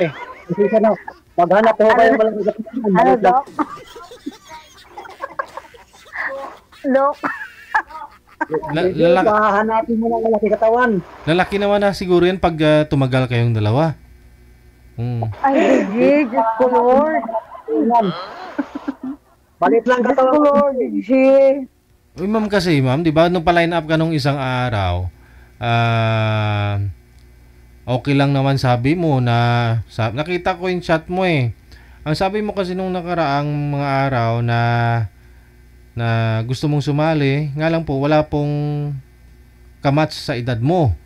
[SPEAKER 7] Kasi na, maghanap ko kayo walang katawan.
[SPEAKER 5] Ano, Dok? Dok?
[SPEAKER 7] Hahanapin mo ng malaki katawan.
[SPEAKER 1] Lalaki naman na siguro yan pag tumagal kayong dalawa.
[SPEAKER 5] Ay, Gigi, Diyos ko, Lord.
[SPEAKER 7] Maliit lang
[SPEAKER 5] Diyos ko,
[SPEAKER 7] katawan.
[SPEAKER 5] Lord, Gigi.
[SPEAKER 1] Uy, ma'am kasi, ma'am, di ba, nung pa-line up ka nung isang araw, okay lang naman sabi mo na, nakita ko yung chat mo Ang sabi mo kasi nung nakaraang mga araw na gusto mong sumali, nga lang po, wala pong kamatch sa edad mo.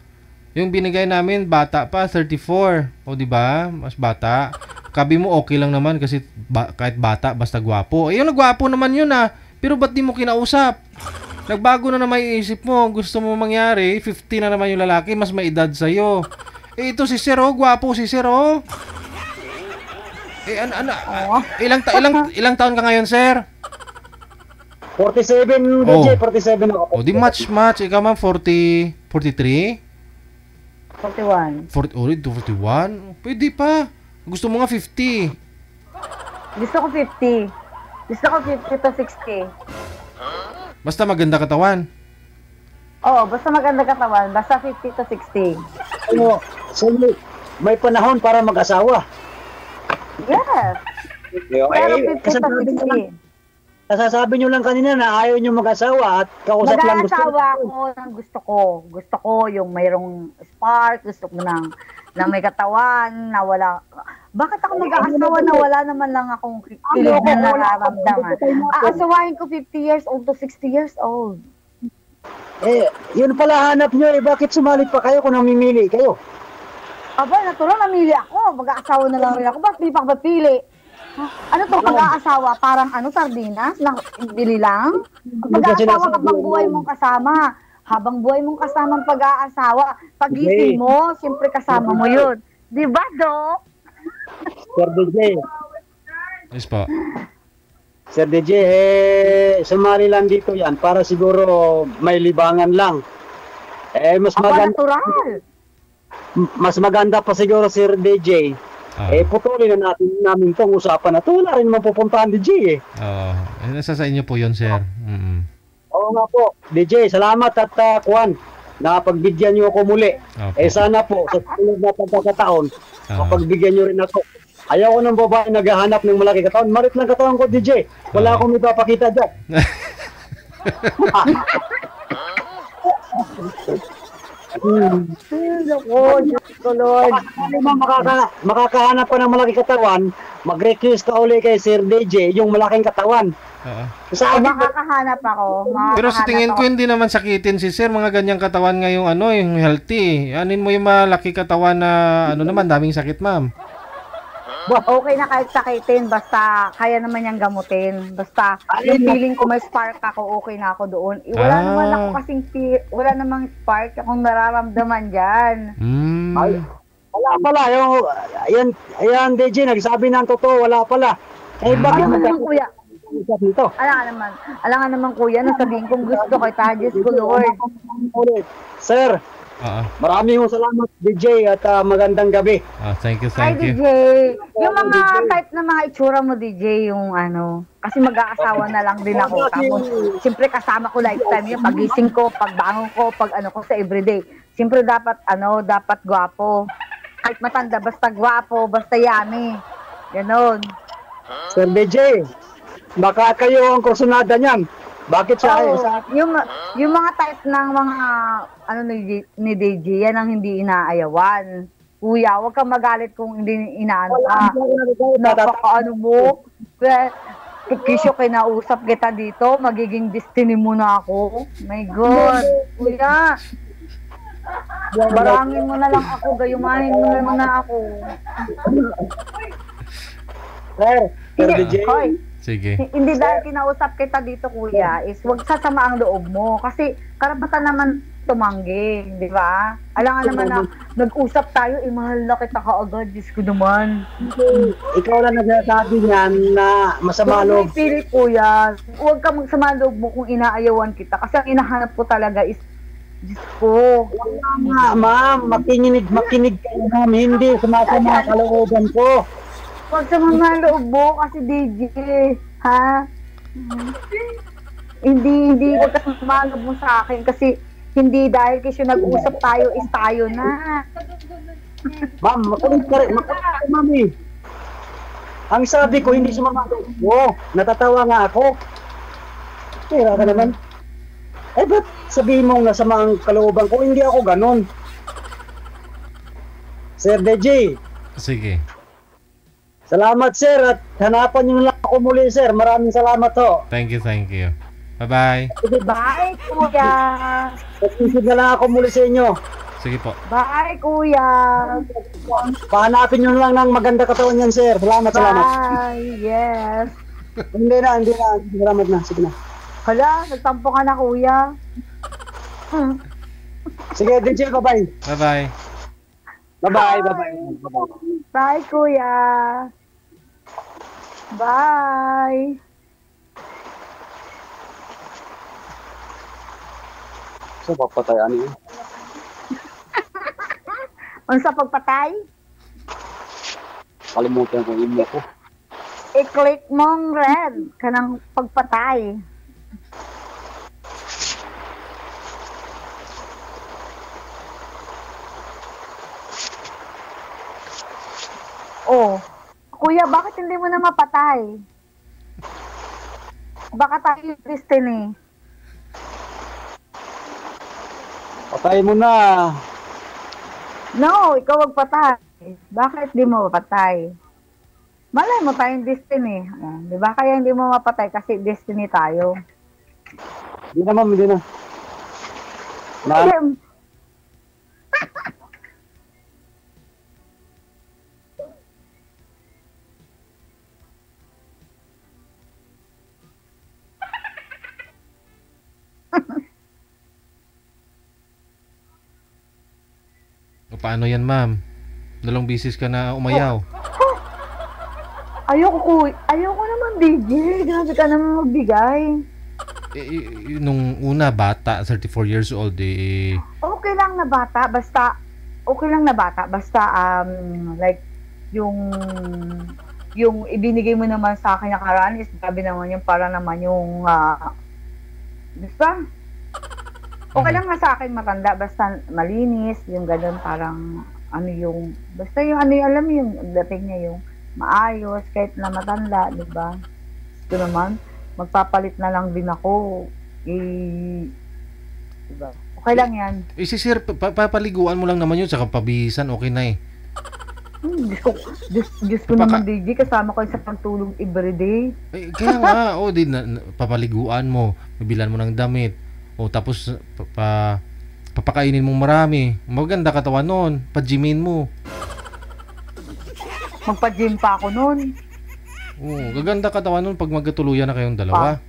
[SPEAKER 1] Yung binigay namin, bata pa, 34. O, di ba? Mas bata. Kabi mo, okay lang naman kasi kahit bata, basta gwapo. Yung nagwapo naman yun Pero ba't di mo kinausap? Nagbago na naman yung isip mo. Gusto mo mangyari, 50 na naman yung lalaki, mas may edad sa'yo. Ito si Sir, gwapo si Sir, ilang taon ka ngayon, Sir?
[SPEAKER 7] 47, DJ, 47 ako.
[SPEAKER 1] O, di match. Ikaw man, 40, 43?
[SPEAKER 5] 41.
[SPEAKER 1] 41? Pwede pa. Gusto mo nga 50.
[SPEAKER 5] Gusto ko 50. Gusto ko 50 to 60.
[SPEAKER 1] Basta maganda katawan.
[SPEAKER 5] Oo, basta maganda katawan. Basta 50 to 60.
[SPEAKER 7] So, may panahon para mag-asawa.
[SPEAKER 5] Yes. Pero 50 to 60.
[SPEAKER 7] Kasasabi nyo lang kanina na ayaw nyo mag-asawa at kausap lang gusto.
[SPEAKER 5] Mag-aasawa ako ng gusto ko. Gusto ko yung mayroong spark. Gusto ko na may katawan, na wala. Bakit ako mag-aasawa na wala naman lang akong kilig na nararamdaman? Aasawahin ko 50 years old to 60 years old.
[SPEAKER 7] Yun pala hanap nyo Bakit sumalit pa kayo kung namimili kayo?
[SPEAKER 5] Aba, natural, namili ako. Mag-aasawa na lang rin ako. Ba't di pa ako mapili? Ano to, pag-aasawa? Parang sardinas? Bili lang? Pag-aasawa habang buhay mong kasama. Habang buhay mong kasama ang pag-aasawa. Pag-gising mo, siyempre kasama mo yun. Di ba, Dok?
[SPEAKER 7] Sir DJ.
[SPEAKER 1] Yes po.
[SPEAKER 7] Sir DJ, sumali lang dito yan para siguro may libangan lang. Mas maganda pa siguro, Sir DJ. Putulin na namin tong usapan na ito. Wala rin mapupuntahan, DJ
[SPEAKER 1] Nasa sa inyo po yun, Sir.
[SPEAKER 7] Oo nga po. DJ, salamat at napagbigyan niyo ako muli. Sana po, sa sunod na pagkakataon, mapagbigyan niyo rin ako. Ayaw ko ng babae naghahanap ng malaki katawan. Marit lang katawan ko, DJ. Wala akong ipapakita dyan.
[SPEAKER 5] Diyos ko, Lord.
[SPEAKER 7] Makakahanap pa ng malaki katawan, mag-request ka uli kay Sir DJ yung malaking katawan.
[SPEAKER 5] Makakahanap ako.
[SPEAKER 1] Pero sa tingin ko hindi naman sakitin si Sir, mga ganyang katawan ngayong yung healthy. Anin mo yung malaki katawan na naman, daming sakit, ma'am.
[SPEAKER 5] Okay na kahit sakitin, basta kaya naman niyang gamutin. Basta yung feeling ko may spark ako, okay na ako doon. Wala naman ako kasing wala namang spark akong nararamdaman dyan.
[SPEAKER 7] Ay, wala pala. Ayan, DJ, nagsabi ng totoo, wala pala. Eh, bakit
[SPEAKER 5] Alam naman kuya,
[SPEAKER 7] dito?
[SPEAKER 5] alam nga naman kuya, nasabihin kong gusto kita, Diyos ko Lord.
[SPEAKER 7] Sir, maraming salamat DJ at magandang gabi.
[SPEAKER 1] Thank you,
[SPEAKER 5] Hi
[SPEAKER 1] thank you.
[SPEAKER 5] DJ, yung mga type na mga itsura mo DJ, yung ano, kasi mag-aasawa na lang din ako. Tapos, siyempre kasama ko lifetime yung pagising ko, pagbangon ko, pag ano ko sa everyday. Siyempre dapat, dapat gwapo. Kahit matanda, basta gwapo, basta yummy. Ganon.
[SPEAKER 7] Sir DJ, baka kayo ang kursunada niyan. Bakit siya?
[SPEAKER 5] Yung mga type ng mga ni DJ, yan ang hindi inaayawan. Kuya, huwag kang magalit kung hindi inaano ka. Napaka-ano mo. Kisyo, kinausap kita dito, magiging destiny mo na ako. My God. Kuya, barangin mo na lang ako, gayumahin mo naman na ako.
[SPEAKER 7] Sir DJ.
[SPEAKER 5] Hoy,
[SPEAKER 1] Sige.
[SPEAKER 5] hindi dahil kinausap kita dito kuya, is wag sasama ang loob mo. Kasi karapatan naman tumanggi, di ba? Alam nga naman na nag-usap tayo, mahal na kita kaagad, Diyos ko naman.
[SPEAKER 7] Ikaw lang nagsasabi niyan na masama loob.
[SPEAKER 5] Pili kuya, huwag ka magsama loob mo kung inaayawan kita. Kasi ang inahanap ko talaga is, Diyos ko.
[SPEAKER 7] Wala nga, ma'am. Makinig kayo, ma'am. Hindi sumasama ang kalooban ko.
[SPEAKER 5] Huwag sa mga loob mo kasi DJ, ha? Hindi, huwag ka sa loob mo sa akin kasi hindi dahil kasi nag-usap tayo is tayo na.
[SPEAKER 7] Ma'am, makinig ka rin. Makinig ka, ma'am. Ang sabi ko, hindi sumama loob mo. Natatawa nga ako. Kaya ka naman. Eh, ba't sabihin mong nasama ang kalooban ko? Hindi ako ganon. Sir DJ.
[SPEAKER 1] Sige.
[SPEAKER 7] Salamat, sir. At hanapan niyo lang ako muli, sir. Maraming salamat ho.
[SPEAKER 1] Thank you, thank you. Bye-bye.
[SPEAKER 5] Bye, kuya.
[SPEAKER 7] Pag-isip na lang ako muli sa inyo.
[SPEAKER 1] Sige po.
[SPEAKER 5] Bye, kuya.
[SPEAKER 7] Pahanapin niyo lang ng maganda katawan yan, sir. Salamat.
[SPEAKER 5] Bye, yes.
[SPEAKER 7] Hindi na. Salamat na. Sige na.
[SPEAKER 5] Hala, nagtampo ka na, kuya.
[SPEAKER 7] Sige, DJ, bye-bye.
[SPEAKER 1] Bye-bye.
[SPEAKER 7] Bye-bye.
[SPEAKER 5] Bye, kuya. Bye.
[SPEAKER 7] So, papatayan niyo.
[SPEAKER 5] Ano sa pagpatay?
[SPEAKER 7] Kalimutan ko yung email ko.
[SPEAKER 5] I-click mong red kanang pagpatay. Oh, kuya, bakit hindi mo na mapatay? Baka tayo yung destiny.
[SPEAKER 7] Patay mo na.
[SPEAKER 5] No, ikaw magpatay. Bakit di mo mapatay? Malay mo tayong destiny. Di ba? Kaya hindi mo mapatay kasi destiny tayo.
[SPEAKER 7] Hindi na, ma'am. Hindi na.
[SPEAKER 1] Paano yan, ma'am? Dalawang bisis ka na umayaw.
[SPEAKER 5] Ayoko naman, DJ. Grabe ka naman magbigay.
[SPEAKER 1] Nung una, bata, 34 years old,
[SPEAKER 5] Okay lang na bata, basta, like, yung ibinigay mo naman sa akin na karaan is grabe naman yung para naman yung, basta, okay lang nga sa akin matanda, basta malinis, yung ganun parang, basta yung alam mo yung dating niya yung maayos, kahit na matanda, di ba? Ito naman, magpapalit na lang din ako, diba? Okay lang yan.
[SPEAKER 1] Si sir, papaliguan mo lang naman yun, saka pabihisan, okay na eh.
[SPEAKER 5] Diyos ko naman, DJ, kasama ko sa pagtulog everyday.
[SPEAKER 1] Kaya nga, papaliguan mo, bibilan mo ng damit, tapos papakainin mo marami. Maganda katawan nun, pajimin mo.
[SPEAKER 5] Magpa-gym pa ako nun.
[SPEAKER 1] Gaganda katawan nun pag magkatuluyan na kayong dalawa.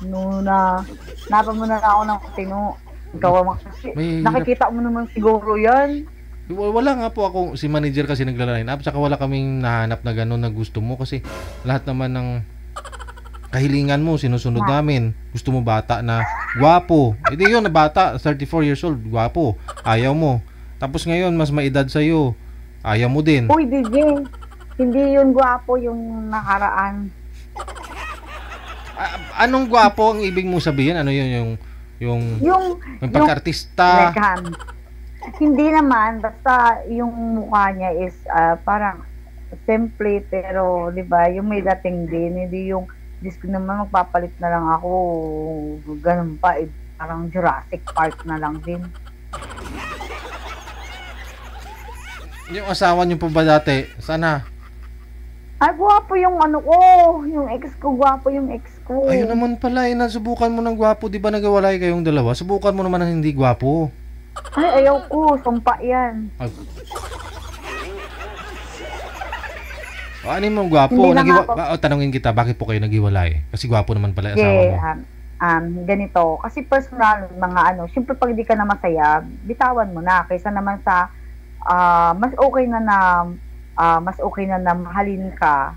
[SPEAKER 5] No na, napamuna na ako ng tino. Ikaw ang kasi.
[SPEAKER 1] May
[SPEAKER 5] Nakikita mo naman siguro yan.
[SPEAKER 1] Wala nga po ako, si manager kasi nagla-line up, saka wala kaming nahanap na gano'n na gusto mo kasi lahat naman ng kahilingan mo, sinusunod namin. Gusto mo bata na gwapo. Hindi yun, na bata, 34 years old, gwapo. Ayaw mo. Tapos ngayon, mas maedad sa'yo. Ayaw mo din.
[SPEAKER 5] Uy, DJ, hindi yun gwapo yung nakaraan.
[SPEAKER 1] Anong gwapo ang ibig mo sabihin? Ano yun, yung pagka-artista?
[SPEAKER 5] Lekan. Hindi naman, basta yung mukha niya is parang simple, pero di ba, yung may dating din, hindi yung Diyos ko naman, magpapalit na lang ako, ganun pa, parang Jurassic Park na lang din.
[SPEAKER 1] Yung asawa niyo po ba dati? Sana?
[SPEAKER 5] Ay, gwapo yung ano ko, yung ex ko, gwapo yung ex ko.
[SPEAKER 1] Ayun naman pala, nasubukan mo ng gwapo, di ba nagawalay kayong dalawa? Subukan mo naman ng hindi gwapo.
[SPEAKER 5] Ay, ayaw ko, sumpa yan.
[SPEAKER 1] Ano mo gwapo? Tanungin kita, bakit po kayo naghiwalay? Kasi gwapo naman pala asawa mo.
[SPEAKER 5] Ganito, kasi personal, mga syempre pag di ka na masaya, bitawan mo na, kaysa naman sa, mas okay na mahalin ka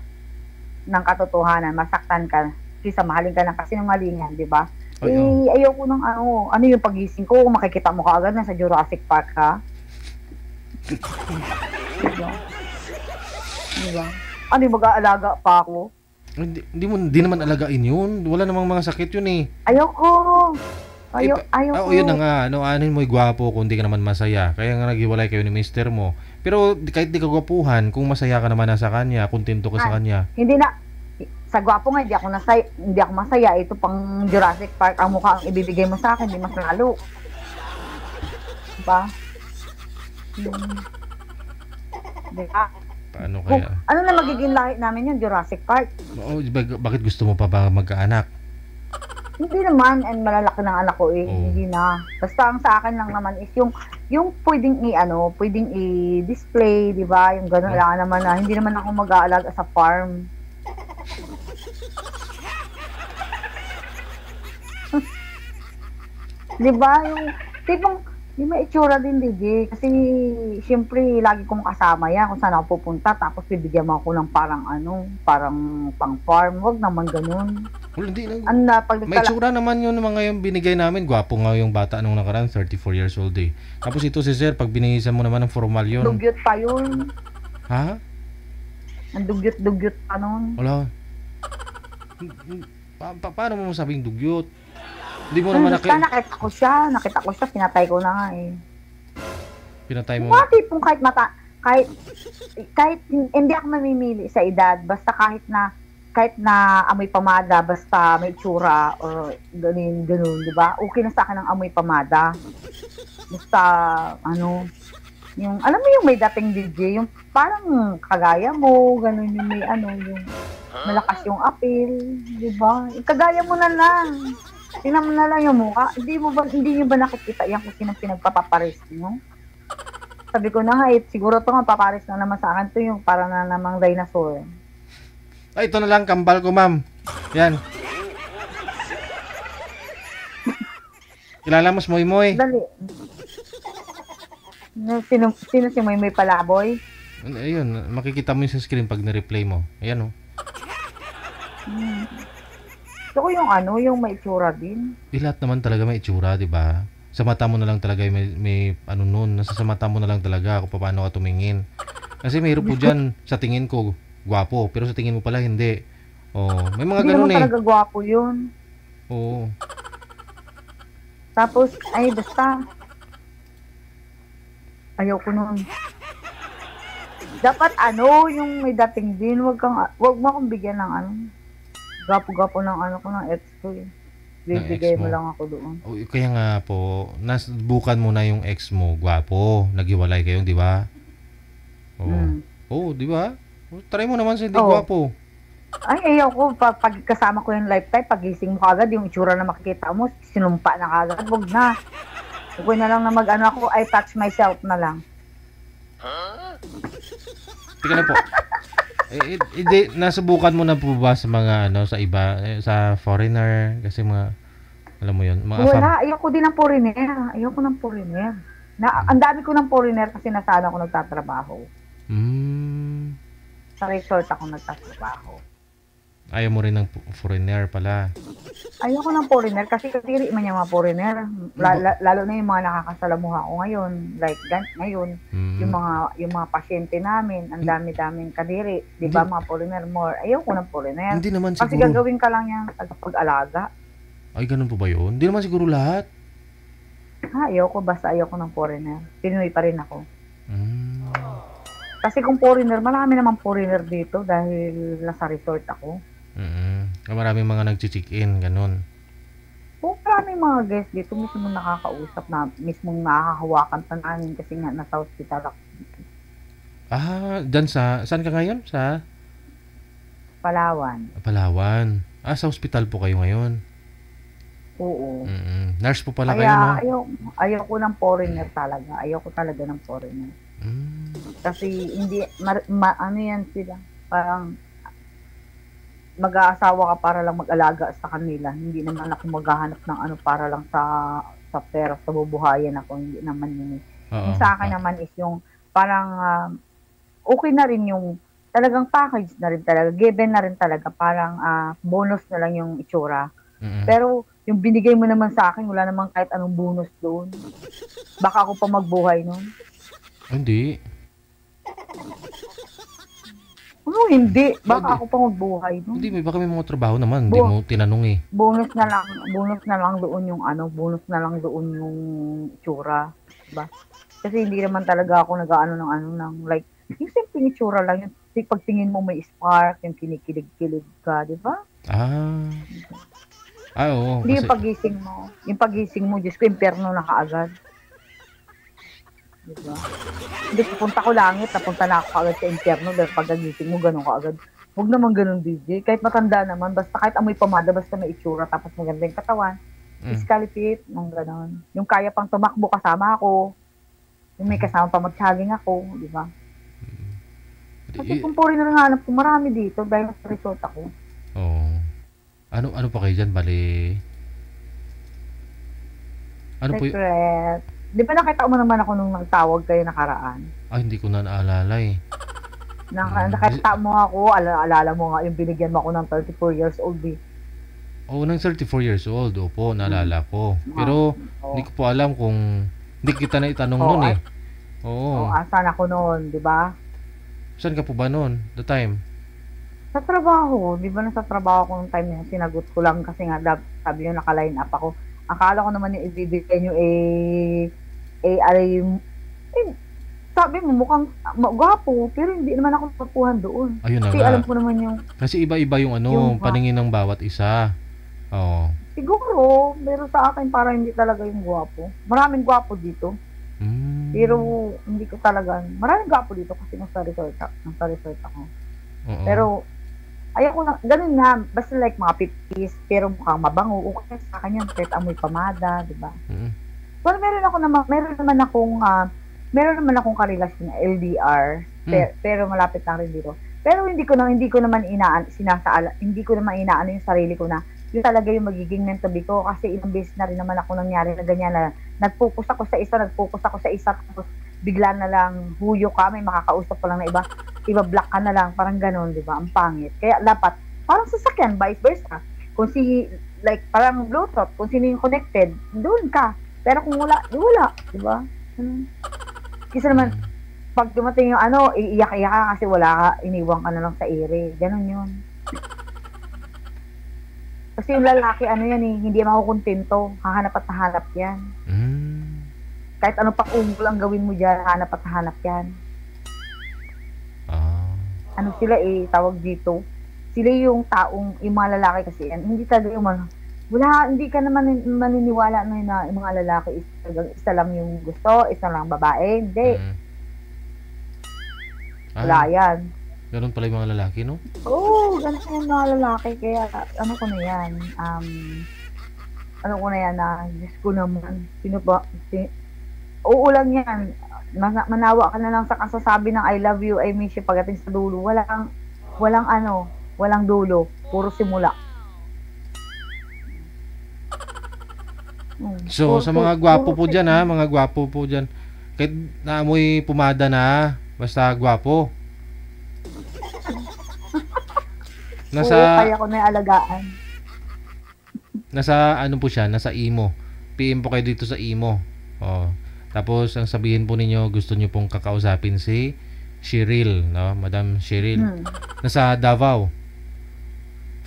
[SPEAKER 5] ng katotohanan, masaktan ka, kaysa mahalin ka ng kasinungalingan, di ba? Ayoko ng ano yung pagising ko, makikita mo ka agad na sa Jurassic Park, ha? Diba? Ano yung mag-aalaga pa ako?
[SPEAKER 1] Hindi naman alagain yun. Wala namang mga sakit yun eh.
[SPEAKER 5] Ayoko. Ayoko.
[SPEAKER 1] Yun na nga. Anin mo'y gwapo kung di ka naman masaya. Kaya nga naghiwalay kayo ni mister mo. Pero kahit di ka gwapuhan, kung masaya ka naman na sa kanya, kontento ka sa kanya.
[SPEAKER 5] Hindi na. Sa gwapo nga, hindi ako masaya. Ito pang Jurassic Park, ang mukha ang ibibigay mo sa akin, hindi mas lalo. Diba? Diba?
[SPEAKER 1] Paano kaya?
[SPEAKER 5] Ano na magiging lahi namin yung Jurassic Park?
[SPEAKER 1] Bakit gusto mo pa ba magkaanak?
[SPEAKER 5] Hindi naman, and malalaki ng anak ko hindi na. Basta ang sa akin lang naman is yung pwedeng pwedeng i-display, di ba? Yung gano'n lang naman na, hindi naman ako mag-aalaga sa farm. Di ba? Yung tipong, di may itsura din, DJ. Kasi, syempre, lagi kong kasama yan kung saan ako pupunta. Tapos, bibigyan mo ako ng parang pang-farm. Huwag naman ganun.
[SPEAKER 1] Well, hindi na. May itsura naman yun mga yung binigay namin. Gwapo nga yung bata nung nakaraan, 34 years old eh. Tapos ito si Sir, pag binihisan mo naman ng formal yun.
[SPEAKER 5] Dugyot pa yun.
[SPEAKER 1] Ha?
[SPEAKER 5] Ang dugyot pa nun.
[SPEAKER 1] Wala. Paano mo sabing dugyot? Hindi mo naman
[SPEAKER 5] nakita ko siya, pinatay ko na nga eh.
[SPEAKER 1] Pinatay mo?
[SPEAKER 5] Bakit kung kahit hindi ako mamimili sa edad, basta kahit na amoy pamada, basta may tsura or ganun, di ba? Okay na sa akin ang amoy pamada. Basta, yung, alam mo yung may dating DJ, yung parang kagaya mo, ganun yung may yung malakas yung appeal, di ba? Kagaya mo na lang. Tingnan mo na lang yung mukha. Hindi nyo ba nakikita yan kung sinong pinagpapaparis nyo? Sabi ko na nga, siguro to nga paparis na naman sa akin to yung parang na namang dinosaur.
[SPEAKER 1] Ay, ito na lang, kambal ko, ma'am. Yan. Kilala mo si Moy-Moy?
[SPEAKER 5] Dali. Sino si Moy-Moy Palaboy?
[SPEAKER 1] Ayun, makikita mo yung sa screen pag na-replay mo. Ayan, oh.
[SPEAKER 5] Gusto ko yung may itsura din.
[SPEAKER 1] Lahat naman talaga may itsura, di ba? Sa mata mo na lang talaga may nun. Nasa sa mata mo na lang talaga kung paano ka tumingin. Kasi mayroon po dyan, sa tingin ko, gwapo. Pero sa tingin mo pala, hindi. May mga ganun eh.
[SPEAKER 5] Hindi naman talaga gwapo yun.
[SPEAKER 1] Oo.
[SPEAKER 5] Tapos, basta. Ayaw ko nun. Dapat yung may dating din, wag mo akong bigyan ng gapo-gapo ng ng ex ko eh. Bibigay mo lang ako doon.
[SPEAKER 1] Kaya nga po, nasubukan mo na yung ex mo, gwapo, naghiwalay kayo, di ba? Di ba? Try mo naman sa hindi gwapo.
[SPEAKER 5] Ay, ayaw ko, pag kasama ko yung lifetime, pagising mo kagad, yung itsura na makikita mo, sinumpa na kagad, wag na. Okay na lang na ako, I touch myself na lang.
[SPEAKER 1] Tika na po. Nasubukan mo na po ba sa mga sa iba, sa foreigner kasi mga alam mo 'yon, mga
[SPEAKER 5] Wala, ayoko din ng foreigner. Ayoko ng foreigner. Ang dami ko ng foreigner kasi nasaan ako nagtatrabaho. Sa resort ako nagtatrabaho.
[SPEAKER 1] Ayaw mo rin ng foreigner pala.
[SPEAKER 5] Ayoko ng foreigner kasi katiri man yung mga foreigner. Lalo na yung mga nakakasalamuha ko ngayon. Like ngayon, yung mga pasyente namin, ang dami-daming kadiri. Di ba mga foreigner more? Ayoko ng foreigner.
[SPEAKER 1] Hindi naman siguro.
[SPEAKER 5] Kasi gagawin ka lang yung tagapag-alaga.
[SPEAKER 1] Ay, ganun po ba yun? Hindi naman siguro lahat.
[SPEAKER 5] Ayoko, basta ayoko ng foreigner. Pinoy pa rin ako. Kasi kung foreigner, marami naman foreigner dito dahil nasa resort ako.
[SPEAKER 1] Maraming mga nag-check-in, ganun.
[SPEAKER 5] Kung maraming mga guests dito, mismo nakakausap na, mismong nakakahawakan pa namin kasi nga nasa hospital ako.
[SPEAKER 1] Dyan saan ka ngayon? Sa?
[SPEAKER 5] Palawan.
[SPEAKER 1] Palawan. Sa hospital po kayo ngayon?
[SPEAKER 5] Oo.
[SPEAKER 1] Nurse po pala kayo, no?
[SPEAKER 5] Ayoko ng foreigner talaga. Ayoko talaga ng foreigner. Kasi hindi, ano yan sila, parang mag-aasawa ka para lang mag-alaga sa kanila. Hindi naman ako maghahanap ng ano para lang sa pera, sa bubuhayan ako. Hindi naman yun. Yung sa akin naman is yung parang okay na rin yung talagang package na rin talaga. Given na rin talaga. Parang bonus na lang yung itsura. Pero yung binigay mo naman sa akin, wala namang kahit anong bonus doon. Baka ako pa magbuhay nun.
[SPEAKER 1] Hindi.
[SPEAKER 5] Hindi. Baka ako pa magbuhay nun.
[SPEAKER 1] Hindi, baka may mga trabaho naman. Hindi mo tinanong eh.
[SPEAKER 5] Bonus na lang doon yung bonus na lang doon yung itsura. Diba? Kasi hindi naman talaga ako nag-ano ng like, yung simple itsura lang, yung pagtingin mo may spark, yung kinikilig-kilig ka, di ba?
[SPEAKER 1] Oo.
[SPEAKER 5] Hindi yung pagising mo, Diyos ko, impyerno na kaagad. Diba? Hindi, pupunta ko langit, napunta na ako kaagad sa impyerno dahil pagkagising mo, ganun kaagad. Huwag naman ganun, DJ. Kahit matanda naman, basta kahit amoy pamada, basta may itsura, tapos maganda yung katawan, iskalipit, ng ganun. Yung kaya pang tumakbo kasama ako, yung may kasama pa mag-jogging ako, di ba? Kasi kung puri na hanap ko, marami dito dahil sa resort ako.
[SPEAKER 1] Oo. Ano pa kayo dyan, bali? Ano po
[SPEAKER 5] Secret. Di ba nakita mo naman ako nung nagtawag kayo nakaraan?
[SPEAKER 1] hindi ko na naalala eh.
[SPEAKER 5] Nakita mo ako, alala mo nga yung binigyan mo ako ng 34 years old eh.
[SPEAKER 1] Oo, ng 34 years old. Opo, naalala ko. Pero hindi ko po alam kung hindi kita na itanong noon eh. Oo.
[SPEAKER 5] Asan ako noon, di ba?
[SPEAKER 1] Saan ka po ba noon? The time?
[SPEAKER 5] Sa trabaho. Di ba nasa trabaho ko nung time na sinagot ko lang kasi nga sabi nyo naka-line up ako. Akala ko naman yung ibibigay nyo sabi mo mukhang gwapo pero hindi naman ako napapuhan doon.
[SPEAKER 1] Ayun na
[SPEAKER 5] kasi
[SPEAKER 1] nga.
[SPEAKER 5] alam ko naman yung
[SPEAKER 1] kasi iba-iba yung paningin ng bawat isa. Oo.
[SPEAKER 5] Siguro, pero sa akin para hindi talaga yung gwapo. Maraming gwapo dito. Pero hindi ko talaga, maraming gwapo dito kasi nasa resort ako.
[SPEAKER 1] Oo.
[SPEAKER 5] Pero ayoko na, ganun nga, basta like mga 50s, pero mukhang mabango, okay sa akin yan, kahit amoy pamada, di ba? Well, meron naman akong karelasyon na LDR, pero malapit lang rin dito. Pero hindi ko naman inaano yung sarili ko na yun talaga yung magiging meant to be ko kasi ilang beses na rin naman ako nangyari na ganyan na nag-focus ako sa isa tapos bigla na lang huyo ka, may makakausap pa lang na iba-block ka na lang, parang gano'n, di ba? Ang pangit. Kaya dapat, parang sasakyan, vice versa. Kung parang Bluetooth, kung sino yung connected, doon ka. Pero kung wala, di ba? Kasi naman, pag dumating yung iiyak-iyak ka kasi wala ka, iniwang ka na lang sa ere. Ganon yun. Kasi yung lalaki, hindi makukontento. Hahanap at hahanap yan. Kahit ano pa unggol ang gawin mo dyan, hanap at hanap yan. Sila tawag dito. Sila yung yung mga lalaki kasi yan. Hindi talaga yung hindi ka naman maniniwala na yung mga lalaki isa lang yung gusto, isa lang babae. Hindi. Wala yan.
[SPEAKER 1] Ganun pala yung mga lalaki, no?
[SPEAKER 5] Oo, ganun yung mga lalaki. Kaya, ano ko na yan, Diyos ko naman, sino ba, oo lang yan. manawa ka na lang sa kasasabi ng I love you, I miss you pagdating sa dulo. Walang dulo. Puro simula.
[SPEAKER 1] So, sa mga gwapo po dyan ha, mga gwapo po dyan. Kahit naamoy pumada na, basta gwapo.
[SPEAKER 5] Kaya ko na alagaan.
[SPEAKER 1] Nasa ano po siya, nasa imo. PM po kayo dito sa imo. Oh. Tapos, ang sabihin po ninyo, gusto nyo pong kakausapin si Cheryl, no? Madam Cheryl. Nasa Davao.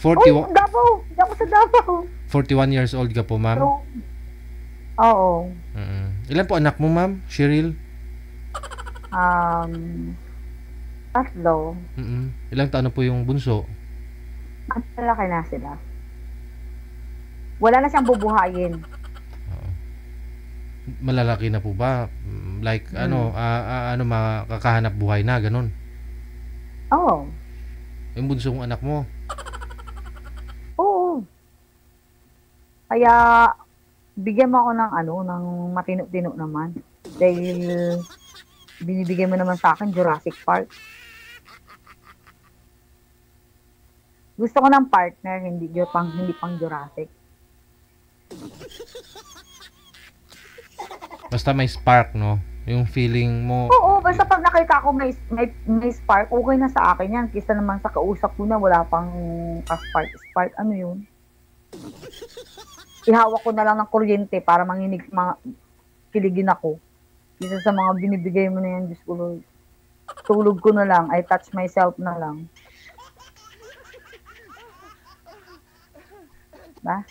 [SPEAKER 1] 41,
[SPEAKER 5] Davao! Hindi ako sa Davao.
[SPEAKER 1] 41 years old ka po, ma'am?
[SPEAKER 5] Oo.
[SPEAKER 1] Ilan po anak mo, ma'am? Cheryl?
[SPEAKER 5] 3.
[SPEAKER 1] Ilang taon na po yung bunso?
[SPEAKER 5] Ang malaki na sila. Wala na siyang bubuhayin.
[SPEAKER 1] Malalaki na po ba? Like, makakahanap buhay na, ganun?
[SPEAKER 5] Oo.
[SPEAKER 1] Yung bunsong anak mo?
[SPEAKER 5] Oo. Kaya, bigyan mo ako ng matino-tino naman. Dahil, binibigyan mo naman sa akin Jurassic Park. Gusto ko ng partner, hindi pang Jurassic.
[SPEAKER 1] Basta may spark, no? Yung feeling mo...
[SPEAKER 5] Oo, basta pag nakita ko may spark, okay na sa akin yan. Kisa naman sa kausap ko na wala pang ka-spark. Ano yun? Ihawak ko na lang ng kuryente para kiligin ako. Isa sa mga binibigay mo na yan, Diyos ko, Lord. Tulog ko na lang, I touch myself na lang. Ba?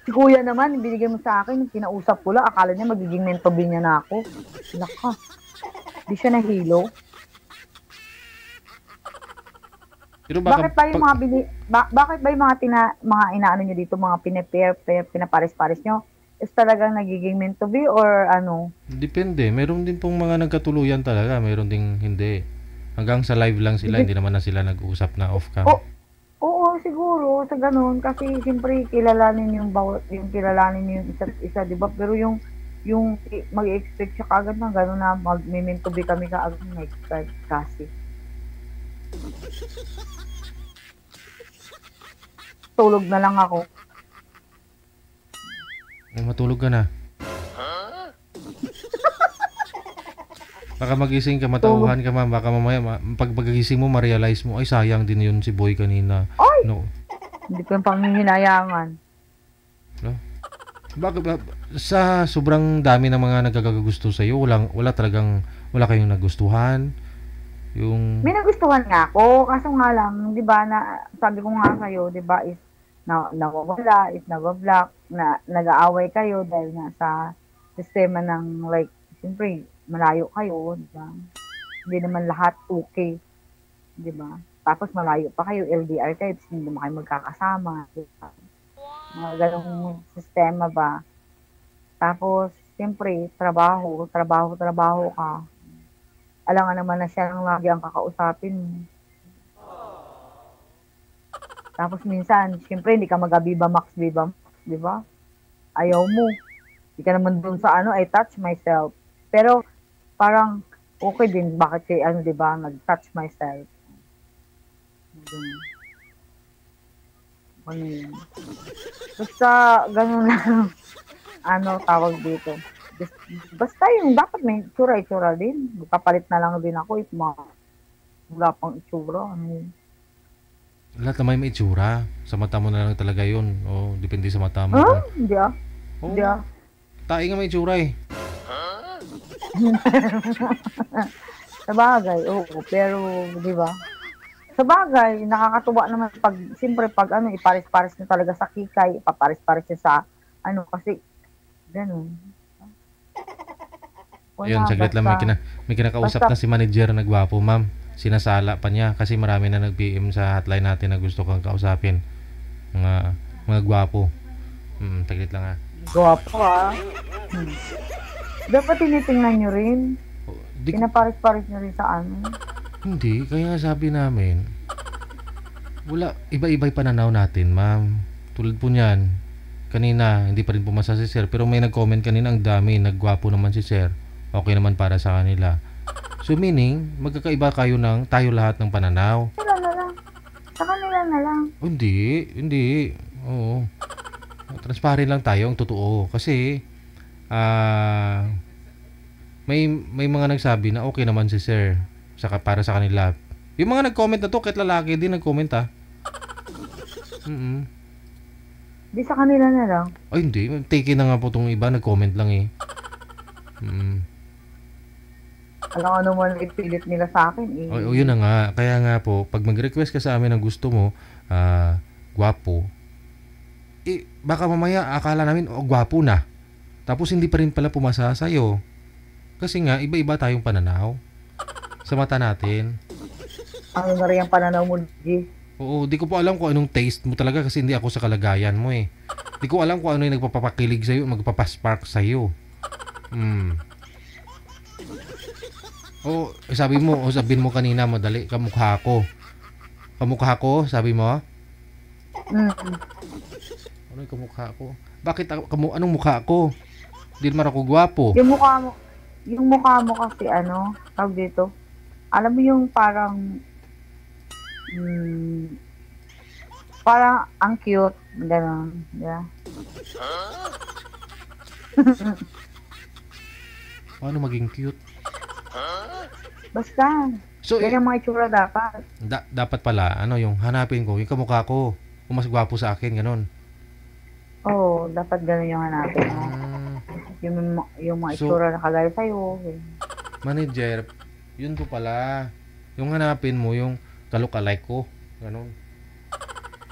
[SPEAKER 5] Si kuya naman, binigay mo sa akin, kinausap ko lang, akala niya magiging mentobi niya na ako. Laka, di siya nahilo.
[SPEAKER 1] Pero
[SPEAKER 5] bakit ba yung mga inaano niyo dito, mga pinapares-pares niyo? Is talagang nagiging meant to be or ano?
[SPEAKER 1] Depende. Meron din pong mga nagkatuluyan talaga. Meron ding hindi. Hanggang sa live lang sila. Hindi naman na sila nag-uusap na off-cam.
[SPEAKER 5] Oo, siguro. Sa ganun. Kasi siyempre, kilalanin yung isa't isa, di ba? Pero yung mag-expect siya kagad na gano'n na mag-meant to be kami kaagad na-expect kasi. Tulog na lang ako.
[SPEAKER 1] Matulog ka na. Baka magising ka, matauhan ka, ma'am. Baka mamaya, pag magising mo, ma-realize mo, ay sayang din yun si Boy kanina.
[SPEAKER 5] Ay!
[SPEAKER 1] No.
[SPEAKER 5] Hindi ko yung panghihinayangan.
[SPEAKER 1] No? Bakit ba? Sa sobrang dami ng mga nagkakagusto sa'yo, wala kayong nagustuhan?
[SPEAKER 5] May nagustuhan nga ako, kaso nga lang, di ba, sabi ko nga sa'yo, di ba, is nawawala, is nabablock, na nag-aaway kayo dahil nga sa sistema ng like, siyempre, malayo kayo, di ba? Hindi naman lahat okay, di ba? Tapos malayo pa kayo, LDR kayo, hindi naman kayo magkakasama, di ba? Mga ganong sistema ba? Tapos, siyempre, trabaho ka. Alangan naman na siya lang lagi ang kakausapin mo. Tapos minsan, siyempre, hindi ka mag-Viva Max, di ba? Ayaw mo. Hindi ka naman dun sa I touch myself. Pero, parang, okay din, bakit di ba, nag-touch myself. Ano yun? Basta, ganun lang, tawag dito. Basta yung dapat may itsura din. Kapalit na lang din ako if wala pang itsura.
[SPEAKER 1] Lahat naman may itsura. Sa mata mo na lang talaga yun. O, depende sa mata mo.
[SPEAKER 5] Hindi ah.
[SPEAKER 1] Hindi ah. Tayo nga may itsura eh.
[SPEAKER 5] Sa bagay, oo. Pero, di ba? Sa bagay, nakakatuwa naman siyempre pag iparis-paris na talaga sa kikay, ipaparis-paris siya sa kasi, ganun.
[SPEAKER 1] Ayun, saglit lang, may kinakausap na si manager na gwapo, ma'am. Sinasala pa niya kasi marami na nag-PM sa hotline natin na gusto kang kausapin. Mga gwapo. Saglit lang ha.
[SPEAKER 5] Gwapo ha. Dapat tinitingnan nyo rin. Pinaparis-paris nyo rin sa
[SPEAKER 1] Hindi, kaya sabi namin, iba-iba'y pananaw natin, ma'am. Tulad po niyan, kanina, hindi pa rin pumasa si sir, pero may nag-comment kanina, ang dami, naggwapo naman si sir. okay naman para sa kanila. So meaning, magkakaiba tayo lahat ng pananaw.
[SPEAKER 5] Sila na lang. Sa kanila na lang.
[SPEAKER 1] Oh, hindi. Oo. Transparent lang tayo, ang totoo. Kasi, may mga nagsabi na okay naman si sir para sa kanila. Yung mga nag-comment na to, kahit lalaki din nag-comment
[SPEAKER 5] Di sa kanila na lang.
[SPEAKER 1] Ay, hindi. Take na nga po itong iba. Nag-comment lang eh.
[SPEAKER 5] Alam ano mo na ipilit nila sa akin eh.
[SPEAKER 1] O, yun na nga. Kaya nga po, pag mag-request ka sa amin ng gusto mo, gwapo, baka mamaya akala namin, gwapo na. Tapos hindi pa rin pala pumasa sa'yo. Kasi nga, iba-iba tayong pananaw. Sa mata natin.
[SPEAKER 5] Ano na rin ang pananaw mo, G?
[SPEAKER 1] Oo, di ko po alam kung anong taste mo talaga kasi hindi ako sa kalagayan mo eh. Di ko alam kung ano yung nagpapakilig sa'yo, magpapaspark sa'yo. Sabihin mo kanina, madali, kamukha ko. Kamukha ko, sabi mo? Ano yung kamukha ko? Bakit anong mukha ko? Hindi naman ako gwapo.
[SPEAKER 5] Yung mukha mo kasi tawag dito. Alam mo yung parang ang cute, gano'n. Yeah.
[SPEAKER 1] Paano maging cute?
[SPEAKER 5] Basta.
[SPEAKER 1] So,
[SPEAKER 5] yan ang mga itsura dapat.
[SPEAKER 1] Dapat pala, yung hanapin ko, yung kamukha ko, kung mas gwapo sa akin, gano'n.
[SPEAKER 5] Oo, dapat gano'n yung hanapin mo. Yung mga itsura na kagaya sa'yo.
[SPEAKER 1] Manager, yun po pala. Yung hanapin mo, yung ka-look-alike ko. Ganon.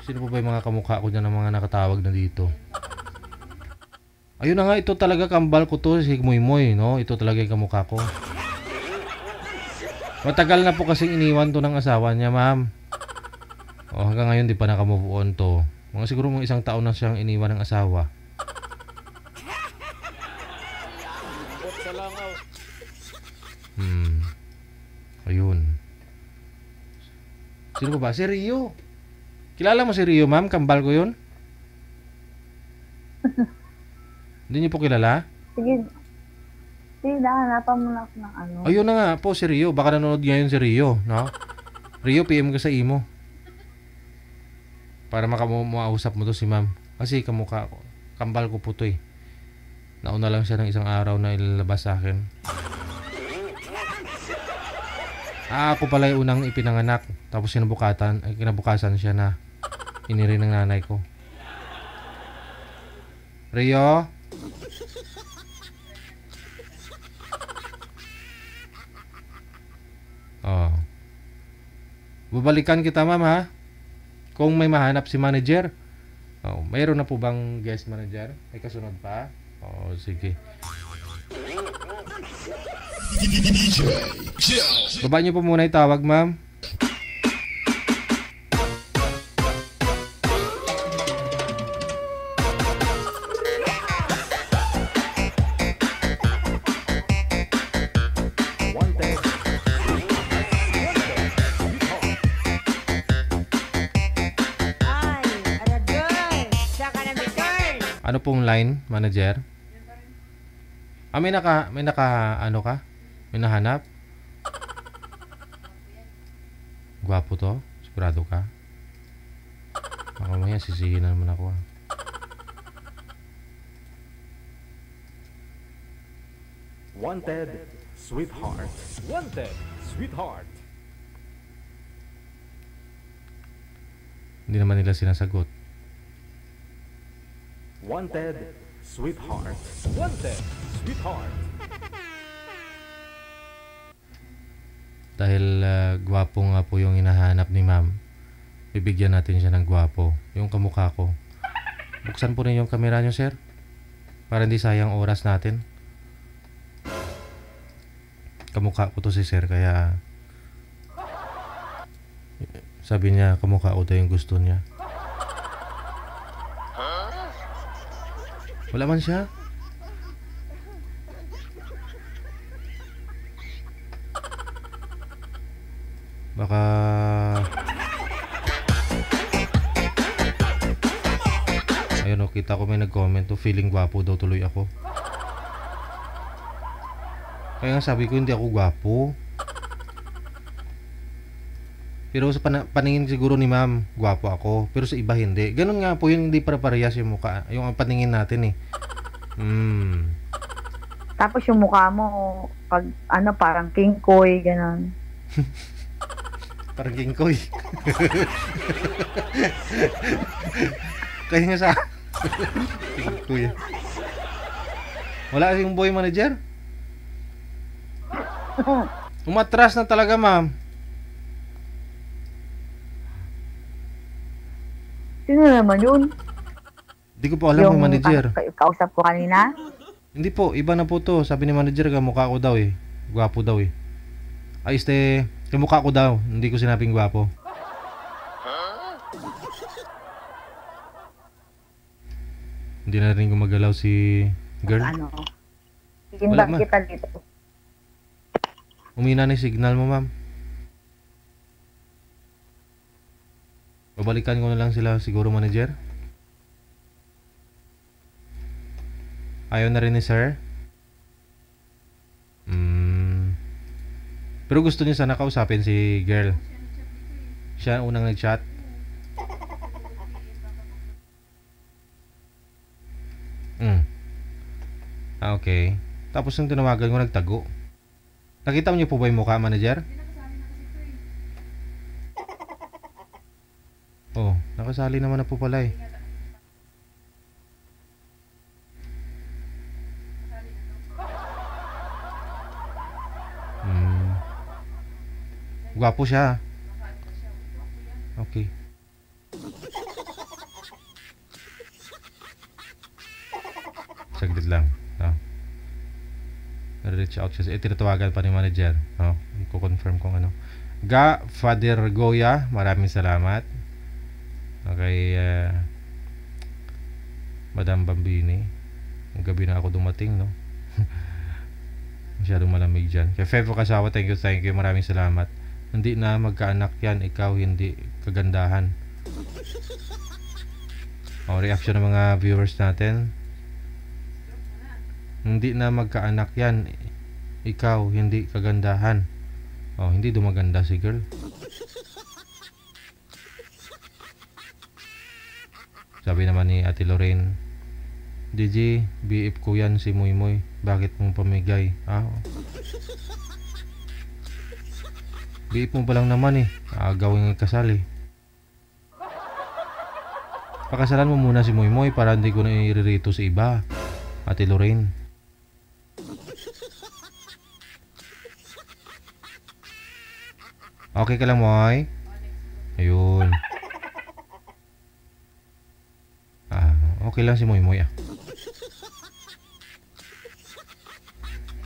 [SPEAKER 1] Sino po ba yung mga kamukha ko dyan ng mga nakatawag na dito? Ayun na nga, ito talaga kambal ko to, si Moy, no? Ito talaga yung kamukha ko. Matagal na po kasing iniwan to ng asawa niya, ma'am. Hanggang ngayon di pa nakamove on to. Siguro mga 1 taon na siyang iniwan ng asawa. Ayun. Sino ba? Si Rio. Kilala mo si Rio, ma'am? Kambal ko yun? Hindi niyo po kilala?
[SPEAKER 5] Sige, hanapan mo na ako ng
[SPEAKER 1] Ayun na nga po, si Rio. Baka nanonood ngayon si Rio, no? Rio, PM ka sa imo. Para makausap mo to si ma'am. Kasi kamukha ko. Kambal ko po to eh. Nauna lang siya ng 1 araw na ilalabas sa akin. Ako pala yung unang ipinanganak. Tapos kinabukasan siya na iniri ng nanay ko. Rio? Babalikan kita, ma'am, ha? Kung may mahanap si manager. Mayroon na po bang guest manager? May kasunod pa? Sige. Baba niyo po muna itawag, ma'am. Ano pong line, manager? May nahanap? Gwapo to? Sigurado ka? Baka mamaya sisihin na naman ako.
[SPEAKER 3] Wanted, sweetheart. Wanted, sweetheart.
[SPEAKER 1] Hindi naman nila sinasagot.
[SPEAKER 3] Wanted, sweetheart. Wanted, sweetheart.
[SPEAKER 1] Dahil gwapo nga po yung hinahanap ni ma'am, bibigyan natin siya ng gwapo. Yung kamukha ko. Buksan po rin yung camera nyo, sir. Para hindi sayang oras natin. Kamukha ko to si sir, kaya sabi niya kamukha ko to yung gusto niya. Wala man siya. Baka ayun o, kita ko may nag-comment to, feeling gwapo daw tuloy ako. Kaya nga sabi ko hindi ako gwapo. Pero sa paningin siguro ni ma'am, gwapo ako. Pero sa iba hindi. Ganun nga po yung hindi para parehas yung mukha. Yung paningin natin eh.
[SPEAKER 5] Tapos yung mukha mo, pag ano, parang King Koy, gano'n.
[SPEAKER 1] Parang King Koy. Kaya nga sa King Koy. Wala yung boy manager? Umatras na talaga, ma'am.
[SPEAKER 5] Sino naman yun?
[SPEAKER 1] Hindi ko po alam yung manager.
[SPEAKER 5] Kausap ko kanina?
[SPEAKER 1] Hindi po, iba na po to. Sabi ni manager, kamukha ko daw eh. Gwapo daw eh. Ay, kamukha ko daw. Hindi ko sinabing gwapo. Hindi na rin gumagalaw si girl.
[SPEAKER 5] Ano?
[SPEAKER 1] Wala,
[SPEAKER 5] Tinbang kita dito.
[SPEAKER 1] Umina na yung signal mo, ma'am. Babalikan ko na lang sila siguro, manager. Ayaw na rin ni sir. Pero gusto niya sana kausapin si girl. Siya ang unang nag-chat. Okay. Tapos nung tinawagan ko, nagtago. Nakita mo niyo po ba yung mukha, manager? Oh, nakasali naman na po pala eh. Gwapo siya. Okay. Saglit lang. Reach out siya. Tinatawagan pa ni manager. I-confirm kung ano. Father Goya, maraming salamat. Okay, Madam Bambini. Ang gabi na ako dumating, no? Masyadong malamig dyan. Kaya Fevo Kasawa, thank you. Maraming salamat. Hindi na magkaanak yan. Ikaw hindi kagandahan. Reaction ng mga viewers natin. Hindi na magkaanak yan. Ikaw hindi kagandahan. Hindi dumaganda si girl. Sabi naman ni Ate Lorraine, DJ, BF ko yan si Moy Moy. Bakit mong pamigay? BF mo pa lang naman eh. Gawin ng kasal eh. Pakasalan mo muna si Moy Moy para hindi ko na iririto sa iba. Ate Lorraine. Okay ka lang, Moy? Ayun. Okay lang si Moy Moy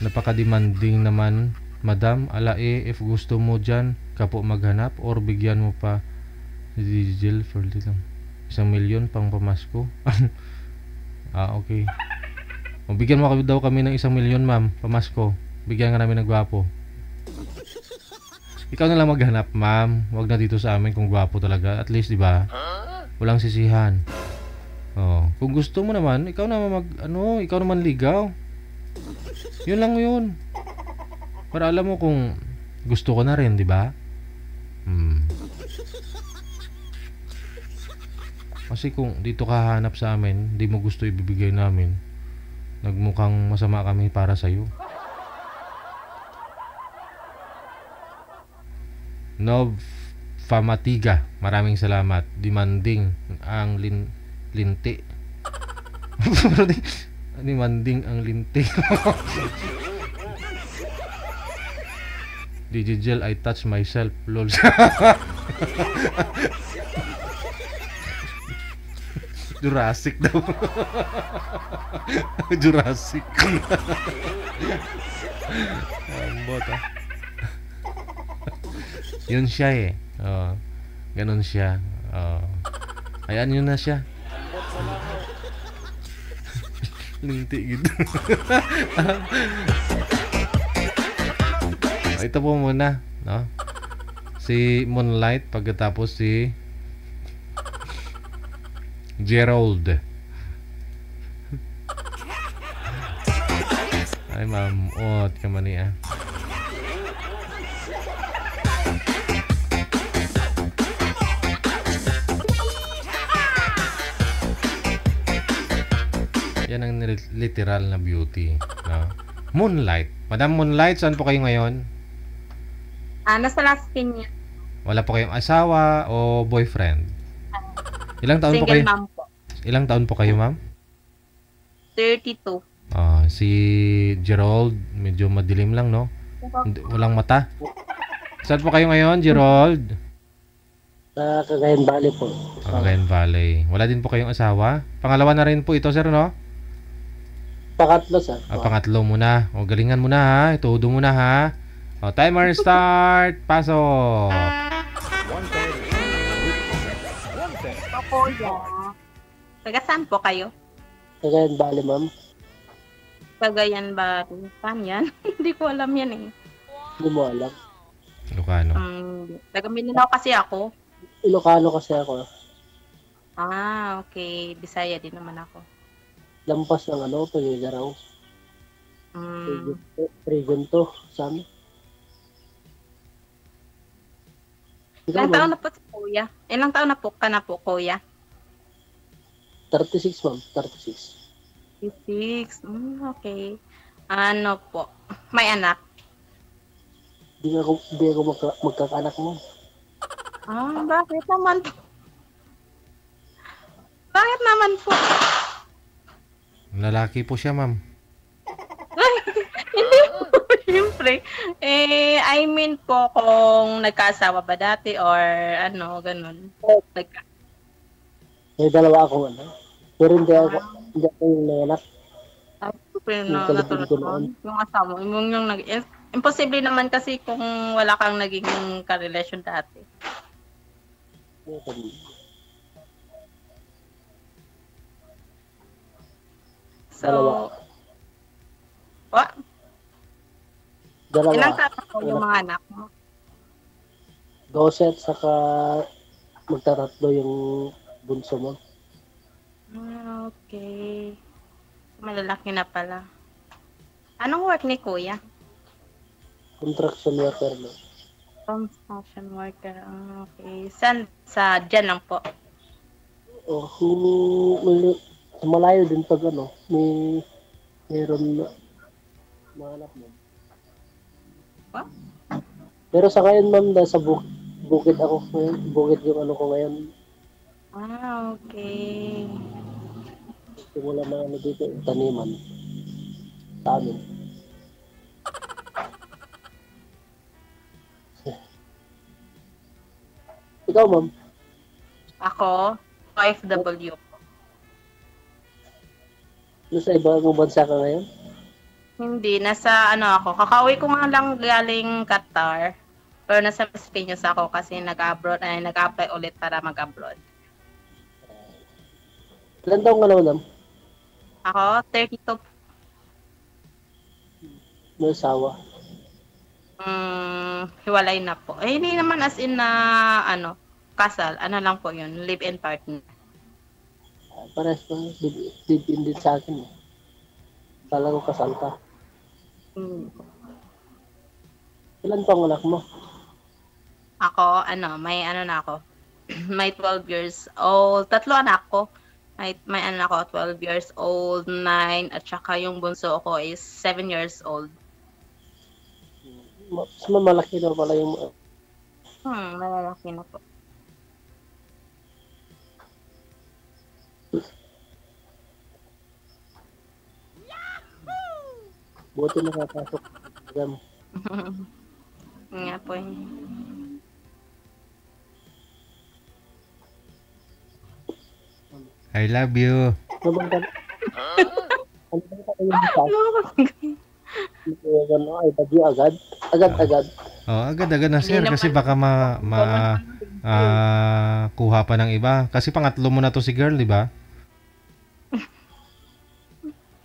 [SPEAKER 1] Napaka-demanding naman, madam. If gusto mo dyan, kapo maghanap or bigyan mo pa diesel for lang. 1 milyon pang pamasko. Okay. Bigyan mo daw kami ng 1 milyon, ma'am, pamasko. Bigyan ka namin ng gwapo. Ikaw na lang maghanap, ma'am. Wag na dito sa amin kung gwapo talaga. At least, di ba? Walang sisihan. Kung gusto mo naman, ikaw naman ikaw naman ligaw. Yun lang yun. Para alam mo kung gusto ko na rin, di ba? Kasi kung dito ka hanap sa amin, di mo gusto ibibigay namin, nagmukhang masama kami para sa'yo. Nov Famatiga, maraming salamat. Demanding ang linti. Demanding ang linti. DJ Gel, I touch myself. Lol. Jurassic daw. Jurassic. Ambot Yun siya eh. Ganon siya. Ayan, yun na siya. Linti gitu. Ito po muna, no? Si Moonlight, pagkatapos si Gerald. Ay, ma'am. Ot ka man niya. Yan ang literal na beauty. No? Moonlight. Madam Moonlight, saan po kayo ngayon?
[SPEAKER 8] Nasa Las Piñas.
[SPEAKER 1] Wala po kayong asawa o boyfriend? Ilang taon po
[SPEAKER 8] Single
[SPEAKER 1] kayo?
[SPEAKER 8] mom po.
[SPEAKER 1] Ilang taon po kayo, ma'am?
[SPEAKER 8] 32.
[SPEAKER 1] Si Gerald, medyo madilim lang, no? Walang mata. Saan po kayo ngayon, Gerald?
[SPEAKER 9] Sa Cagayan Valley po.
[SPEAKER 1] Cagayan Valley. Wala din po kayong asawa? Pangalawa na rin po ito, sir, no?
[SPEAKER 9] Pangatlo, sir.
[SPEAKER 1] Pangatlo muna. O, galingan muna, ha? Itudo muna, ha? O, timer start. Pasok.
[SPEAKER 8] Kuya. Taga saan po kayo?
[SPEAKER 9] Cagayan Valley, ma'am.
[SPEAKER 8] Cagayan ba? Saan yan? Hindi ko alam yan eh.
[SPEAKER 9] Hindi mo alam.
[SPEAKER 1] Ilocano.
[SPEAKER 8] Taga Mindanao kasi ako.
[SPEAKER 9] Ilocano kasi ako.
[SPEAKER 8] Okay. Bisaya din naman ako.
[SPEAKER 9] Lampas ng Tuguegarao. Region 2. Saan?
[SPEAKER 8] Ilang taon na po si Kuya? Ilang taon na po ka na po, Kuya?
[SPEAKER 9] 36, ma'am. 36.
[SPEAKER 8] 36. Okay. Ano po? May anak?
[SPEAKER 9] Hindi ako magkakaanak mo.
[SPEAKER 8] Bakit naman po? Bakit naman po?
[SPEAKER 1] Lalaki po siya, ma'am.
[SPEAKER 8] Hindi po, siyempre. I mean po kung nagkaasawa ba dati or ganun.
[SPEAKER 9] May dalawa akong Pero hindi ako yung nanganak.
[SPEAKER 8] Pero natulad yung asawa mo. Imposible naman kasi kung wala kang naging karelasyon dati. So, what?
[SPEAKER 9] Dalawa.
[SPEAKER 8] Ilang taon po yung mga anak mo?
[SPEAKER 9] 12 at saka magtatatlo yung bunso mo.
[SPEAKER 8] Okay. Malalaki na pala. Anong work ni Kuya?
[SPEAKER 9] Construction worker mo.
[SPEAKER 8] Construction worker. Okay. Saan? Dyan lang po.
[SPEAKER 9] Malayo din pag meron na mahanap mo.
[SPEAKER 8] What?
[SPEAKER 9] Pero sa ngayon, ma'am, nasa bukid ako ngayon. Bukid yung ko ngayon.
[SPEAKER 8] Okay.
[SPEAKER 9] Simula na dito, taniman. Sa amin. Ikaw, ma'am?
[SPEAKER 8] Ako, OFW po.
[SPEAKER 9] Nasa ibang bansa ka ngayon?
[SPEAKER 8] Hindi, nasa ako. Kakauwi ko nga lang galing Qatar. Pero nasa Piñas ako kasi nag-apply ulit para mag-abroad.
[SPEAKER 9] Ilan taong ka naman, ma'am?
[SPEAKER 8] Ako, 32.
[SPEAKER 9] May asawa?
[SPEAKER 8] Hiwalay na po. Hindi naman as in na, kasal. Lang po yun, live-in partner.
[SPEAKER 9] Pares pa, live-in din sa akin. Kala ko kasal ka. Ilan pa ang anak mo?
[SPEAKER 8] Ako, may na ako. May 12 years old. 3 anak ko. May anak ko, 12 years old, 9, at saka yung bunso ko is 7 years old.
[SPEAKER 9] Mas malaki na pala yung...
[SPEAKER 8] Malalaki na po.
[SPEAKER 9] Buti nakapasok.
[SPEAKER 8] Nga po yun.
[SPEAKER 1] I love you.
[SPEAKER 9] Ano bang ka I love you agad? Agad-agad?
[SPEAKER 1] Agad-agad na, sir. Kasi baka kuha pa ng iba. Kasi pangatlo mo na to si girl, di ba?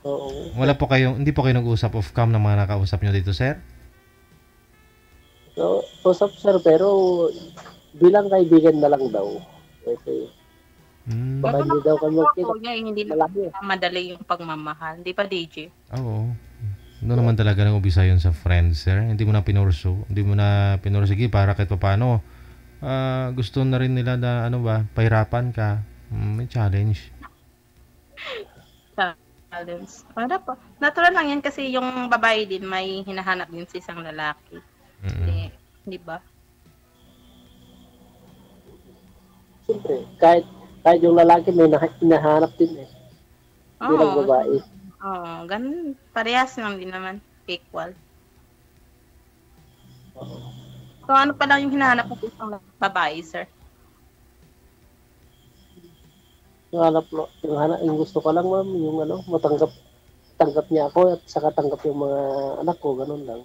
[SPEAKER 9] Oo.
[SPEAKER 1] Hindi po kayo nag-usap off-cam ng mga nakausap nyo dito, sir?
[SPEAKER 9] So, usap, sir, pero bilang kaibigan na lang daw. Okay. Baka hindi daw kami magkita.
[SPEAKER 8] Hindi na madali yung pagmamahal. Hindi pa, DJ?
[SPEAKER 1] Oo. Doon naman talaga nag-umpisa yun sa friends, sir. Hindi mo na pinurso. Hindi mo na pinursige para kahit paano. Gusto na rin nila na pahirapan ka. May challenge.
[SPEAKER 8] Challenge. Para po. Natural lang yan kasi yung babae din may hinahanap din sa isang lalaki. Di ba?
[SPEAKER 9] Siyempre, kahit yung lalaki may hinahanap din eh. Hindi lang babae.
[SPEAKER 8] Oo, ganun. Parehas lang din naman. Equal. So, ano pa lang yung hinahanap mo sa isang babae, sir?
[SPEAKER 9] Yung gusto ko lang, ma'am, yung tanggap niya ako at saka tanggap yung mga anak ko, ganun lang.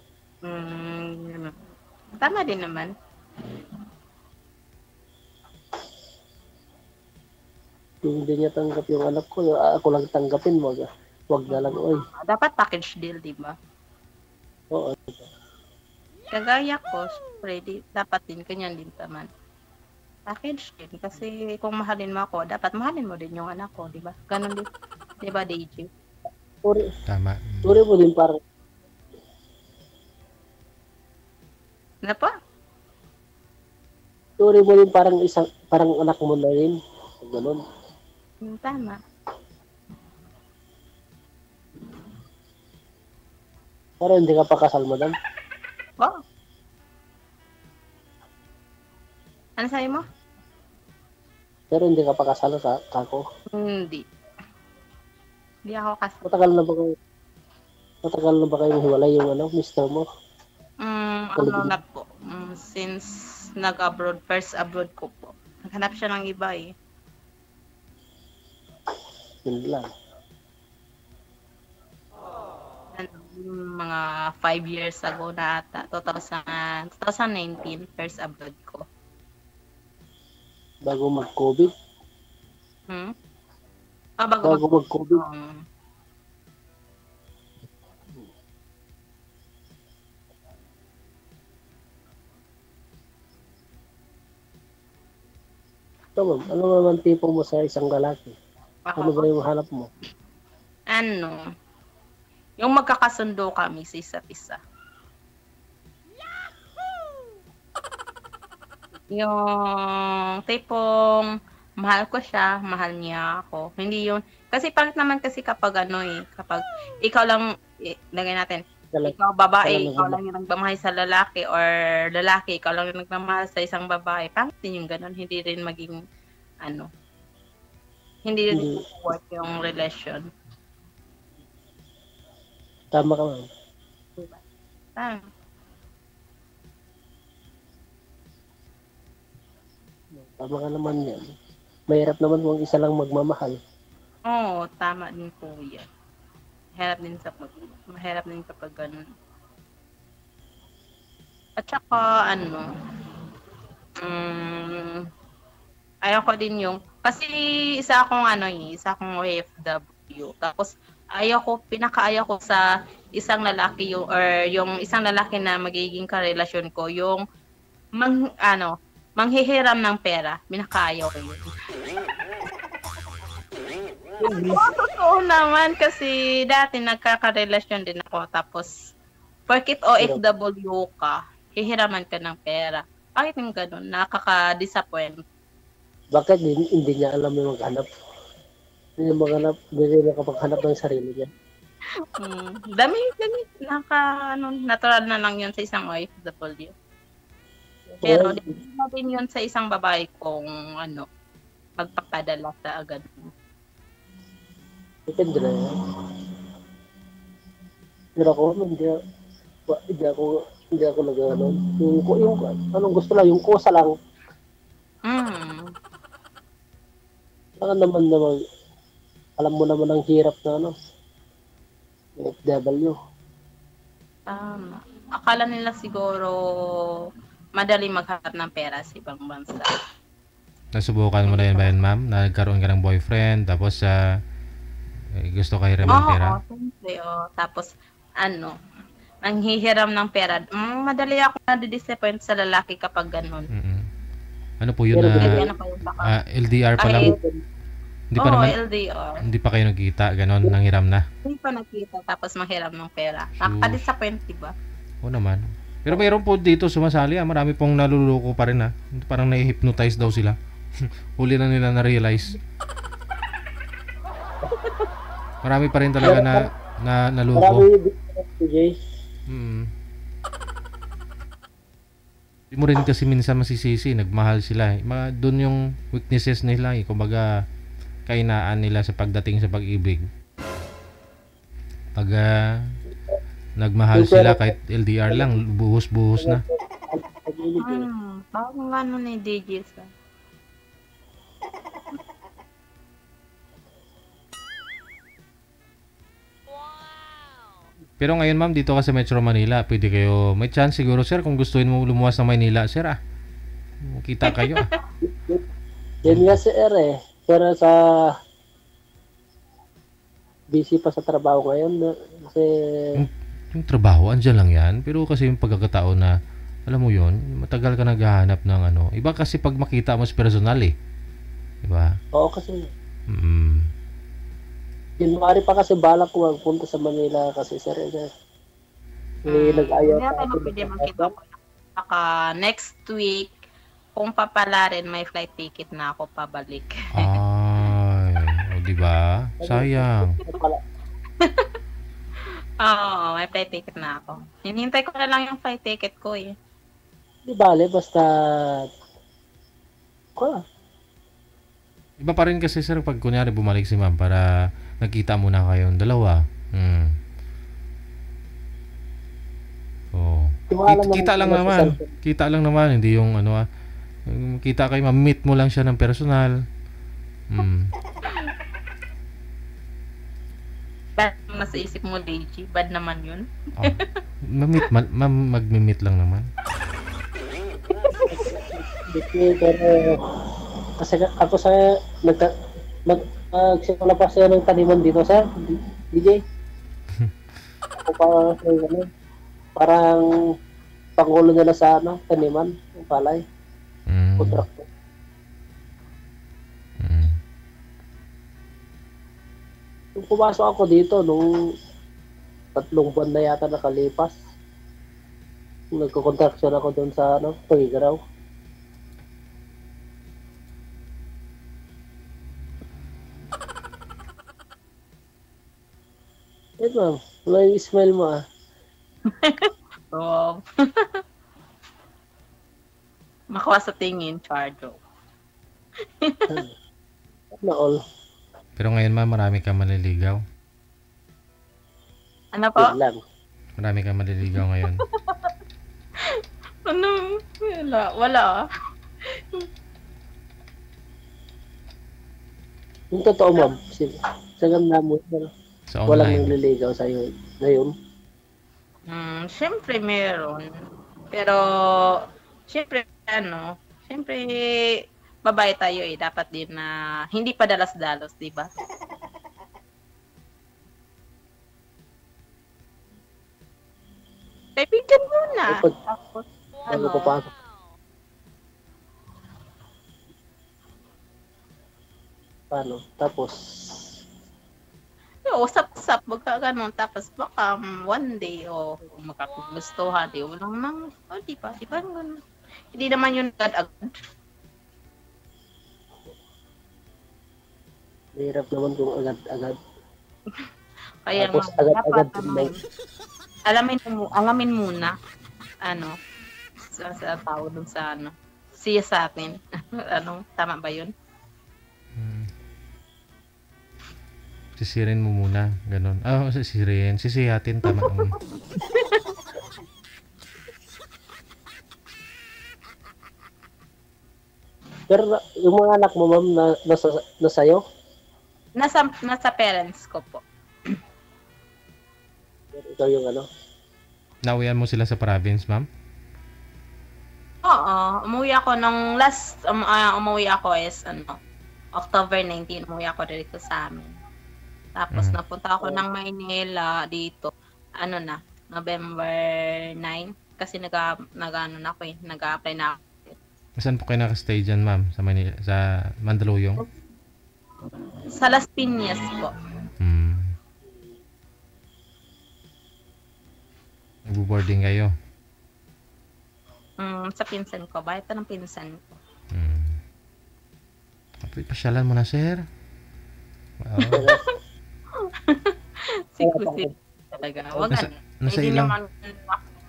[SPEAKER 8] Ganun. Tama din naman.
[SPEAKER 9] Yung hindi niya tanggap yung anak ko, ako lang tanggapin mo. Wag na lang, oy.
[SPEAKER 8] Dapat package deal, di ba?
[SPEAKER 9] Oo.
[SPEAKER 8] Kagaya ko, ready, dapat din, kanyan din naman. Package din. Kasi kung mahalin mo ako, dapat mahalin mo din yung anak ko, di ba? Ganon din. Di ba, DJ?
[SPEAKER 1] Tama.
[SPEAKER 9] Turi mo din parang...
[SPEAKER 8] Ano pa?
[SPEAKER 9] Turi mo din parang anak mo na rin. Ganon.
[SPEAKER 8] Tama.
[SPEAKER 9] Pero hindi ka pa kasal, madam?
[SPEAKER 8] Oh. Ano sabi mo?
[SPEAKER 9] Pero hindi ka pa kasal kako?
[SPEAKER 8] Hindi. Hindi ako kasal.
[SPEAKER 9] Matagal na ba kayong hiwalay yung mister mo?
[SPEAKER 8] Ano na po. Since nag-abroad, first abroad ko po. Naghanap siya ng iba eh.
[SPEAKER 9] Yun lang.
[SPEAKER 8] Mga 5 years ago na ata. 2019, first abroad ko.
[SPEAKER 9] Bago mag-COVID?
[SPEAKER 8] Bago
[SPEAKER 9] mag-COVID? Ito, ma'am, ano naman tipo mo sa isang lalaki? Ano ba yung hanap mo?
[SPEAKER 8] Yung magkakasundo kami sa isa't isa. Yung tipong mahal ko siya, mahal niya ako. Hindi yun. Kasi pangit naman kasi kapag kapag ikaw lang, lagay natin, ikaw babae, ikaw lang yung nagmamahal sa lalaki, or lalaki, ikaw lang yung nagmamahal sa isang babae. Pangit din yung ganun. Hindi rin maging, hindi rin work yung relation.
[SPEAKER 9] Tama ka, ma'am.
[SPEAKER 8] Diba? Tama.
[SPEAKER 9] Tama ka naman yan. Mahirap naman kung isa lang magmamahal.
[SPEAKER 8] Oo, tama din po yan. Mahirap din kapag ganun. At saka, ayoko din yung, kasi isa akong OFW. Tapos, pinakaayaw ko sa isang lalaki yung isang lalaki na magiging karelasyon ko, yung manghihiram ng pera. Pinakaayaw ko yun. Totoo naman kasi dati nagkakarelasyon din ako, tapos porkit OFW ka, hihiraman ka ng pera. Bakit yung ganun? Nakaka-disappoint.
[SPEAKER 9] Bakit hindi niya alam yung maghanap? Hindi nakapaghanap ng sarili niya.
[SPEAKER 8] Dami, natural na lang yun sa isang OFW. Pero di na din yun sa isang babae kung magpapadala sa agad.
[SPEAKER 9] Depende na yan. Pero ako, hindi ako nag-ano. Yung anong gusto lang, yung kusa lang. Saka naman, alam mo naman ang hirap na FW.
[SPEAKER 8] Akala nila siguro madali maghanap ng pera sa ibang bansa.
[SPEAKER 1] Nasubukan mo na yun ba yun, ma'am? Nagkaroon ka ng boyfriend, tapos gusto kayo hiram ng pera?
[SPEAKER 8] Oo, siyempre. Tapos, nanghihiram ng pera. Madali ako na-disappoint sa lalaki kapag ganun.
[SPEAKER 1] Ano po yun na LDR pa lang? Hindi pa
[SPEAKER 8] Oo,
[SPEAKER 1] naman,
[SPEAKER 8] LDR.
[SPEAKER 1] hindi pa kayo nagkita, ganon, nanghiram na.
[SPEAKER 8] Hindi pa nakita tapos manghiram ng pera. Nakaka-disappoint, diba?
[SPEAKER 1] Oo naman. Pero mayroon po dito sumasali, marami pong naluloko pa rin, parang na-hypnotize daw sila. Huli na nila na-realize. Marami pa rin talaga na naloko.
[SPEAKER 9] Marami din TJ.
[SPEAKER 1] Hindi mo rin kasi minsan masisisi, nagmahal sila. Doon yung weaknesses nila, kumbaga kainaan nila sa pagdating sa pag-ibig. Pag nagmahal sila kahit LDR lang, buhos-buhos na.
[SPEAKER 8] Parang ano ni DJ sa.
[SPEAKER 1] Pero ngayon ma'am, dito ka sa Metro Manila, pwede kayo, may chance siguro sir, kung gustuin mo lumuwas ng Maynila, sir kita kayo
[SPEAKER 9] Yan nga sir pero sa busy pa sa trabaho ngayon kasi
[SPEAKER 1] yung trabaho, andyan lang yan, pero kasi yung pagkakataon na, alam mo yon, matagal ka naghahanap ng iba kasi pag makita mo sa personal diba?
[SPEAKER 9] Oo kasi January pa kasi balak ko magpunta sa Manila kasi sir nag-ayat
[SPEAKER 8] Hindi natin pwede makita ko. Baka next week, kung papalarin, may flight ticket na ako pabalik.
[SPEAKER 1] Ay, diba? Sayang.
[SPEAKER 8] Oo, may flight ticket na ako. Hinihintay ko na lang yung flight ticket ko
[SPEAKER 9] Di bale, basta
[SPEAKER 1] Iba pa rin kasi sir pag kunyari bumalik si ma'am para nagkita muna kayong dalawa. Kita lang naman. Kita lang naman, hindi yung kita kayo, ma-meet mo lang siya ng personal.
[SPEAKER 8] Bad naman sa isip mo, DJ. Bad naman yun.
[SPEAKER 1] Mag-meet lang naman.
[SPEAKER 9] Kasi ako sa magsimula pa siya ng taniman dito sir DJ ako parang pangulo nila sa taniman ng palay kontrakto nung pumasok ako dito nung 3 buwan na yata nakalipas nagko-contraction ako doon sa Pagigaraw. Ma'am, wala yung smile mo
[SPEAKER 8] Oo. Makuha sa tingin, Chardo.
[SPEAKER 9] Na all.
[SPEAKER 1] Pero ngayon ma'am, marami kang maliligaw.
[SPEAKER 8] Ano po?
[SPEAKER 1] Marami kang maliligaw ngayon.
[SPEAKER 8] Ano? Wala.
[SPEAKER 9] Yung totoo ma'am, sagam na mo.
[SPEAKER 1] Sa
[SPEAKER 9] Walang
[SPEAKER 1] online.
[SPEAKER 9] nagliligaw sa'yo ngayon?
[SPEAKER 8] Siyempre meron. Pero, siyempre, babae tayo dapat din na hindi pa dalas-dalos, di ba? Kaibigan muna. Tapos,
[SPEAKER 9] papasok? Paano? Tapos,
[SPEAKER 8] usap-usap, baka ganun. Tapos baka one day, makagustuhan, walang nang, di ba ganun. Hindi naman yun agad-agad.
[SPEAKER 9] mahirap naman kung agad-agad.
[SPEAKER 8] Kaya
[SPEAKER 9] Tapos
[SPEAKER 8] dapat
[SPEAKER 9] agad-agad
[SPEAKER 8] alamin muna, sa tao dun sa siya sa atin. Tama ba yun?
[SPEAKER 1] Sisirin mo muna, ganun. Sisihatin, tama.
[SPEAKER 9] Pero yung mga anak mo, ma'am, nasayo?
[SPEAKER 8] Nasa parents ko po.
[SPEAKER 9] Ikaw yung
[SPEAKER 1] Nauwian mo sila sa province, ma'am?
[SPEAKER 8] Oo, umuwi ako nung last, umuwi ako is, October 19, umuwi ako dito sa amin. Tapos napunta ako ng Maynila dito, November 9, kasi nag-a-apply na ako.
[SPEAKER 1] Saan po kayo nakastay dyan, ma'am? Sa Mandaluyong?
[SPEAKER 8] Sa Las Piñas po.
[SPEAKER 1] Nag-boarding kayo?
[SPEAKER 8] Sa pinsan ko. Bahay ito ng pinsan ko.
[SPEAKER 1] Pasyalan mo na, sir. Wow.
[SPEAKER 8] Sikusip talaga. Wag na.
[SPEAKER 1] Nasa ilang...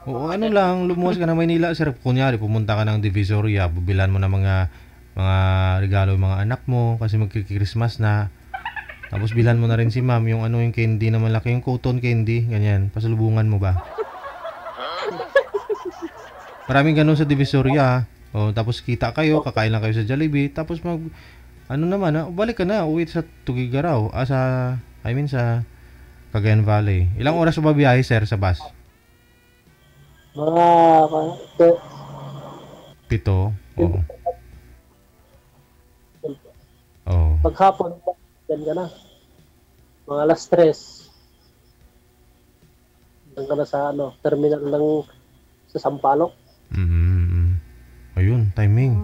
[SPEAKER 1] Oo, ano lang, lumuwas ka na Maynila, sir. Kunyari, pumunta ka ng Divisoria, bubilan mo na mga regalo yung mga anak mo kasi magki-Christmas na. Tapos bilan mo na rin si ma'am yung yung candy na malaki, yung cotton candy, ganyan. Pasalubungan mo ba? Maraming ganun sa Divisoria. O, tapos kita kayo, kakain lang kayo sa Jollibee, tapos balik ka na, uwi sa Tugigaraw, sa Cagayan Valley. Ilang oras ba biyahe, sir, sa bus?
[SPEAKER 9] Mga
[SPEAKER 1] 7. Oo. Oh.
[SPEAKER 9] Paghapon, yan ka na. Mga alas 3. Doon ka na sa terminal sa Sampaloc.
[SPEAKER 1] Ayun, timing.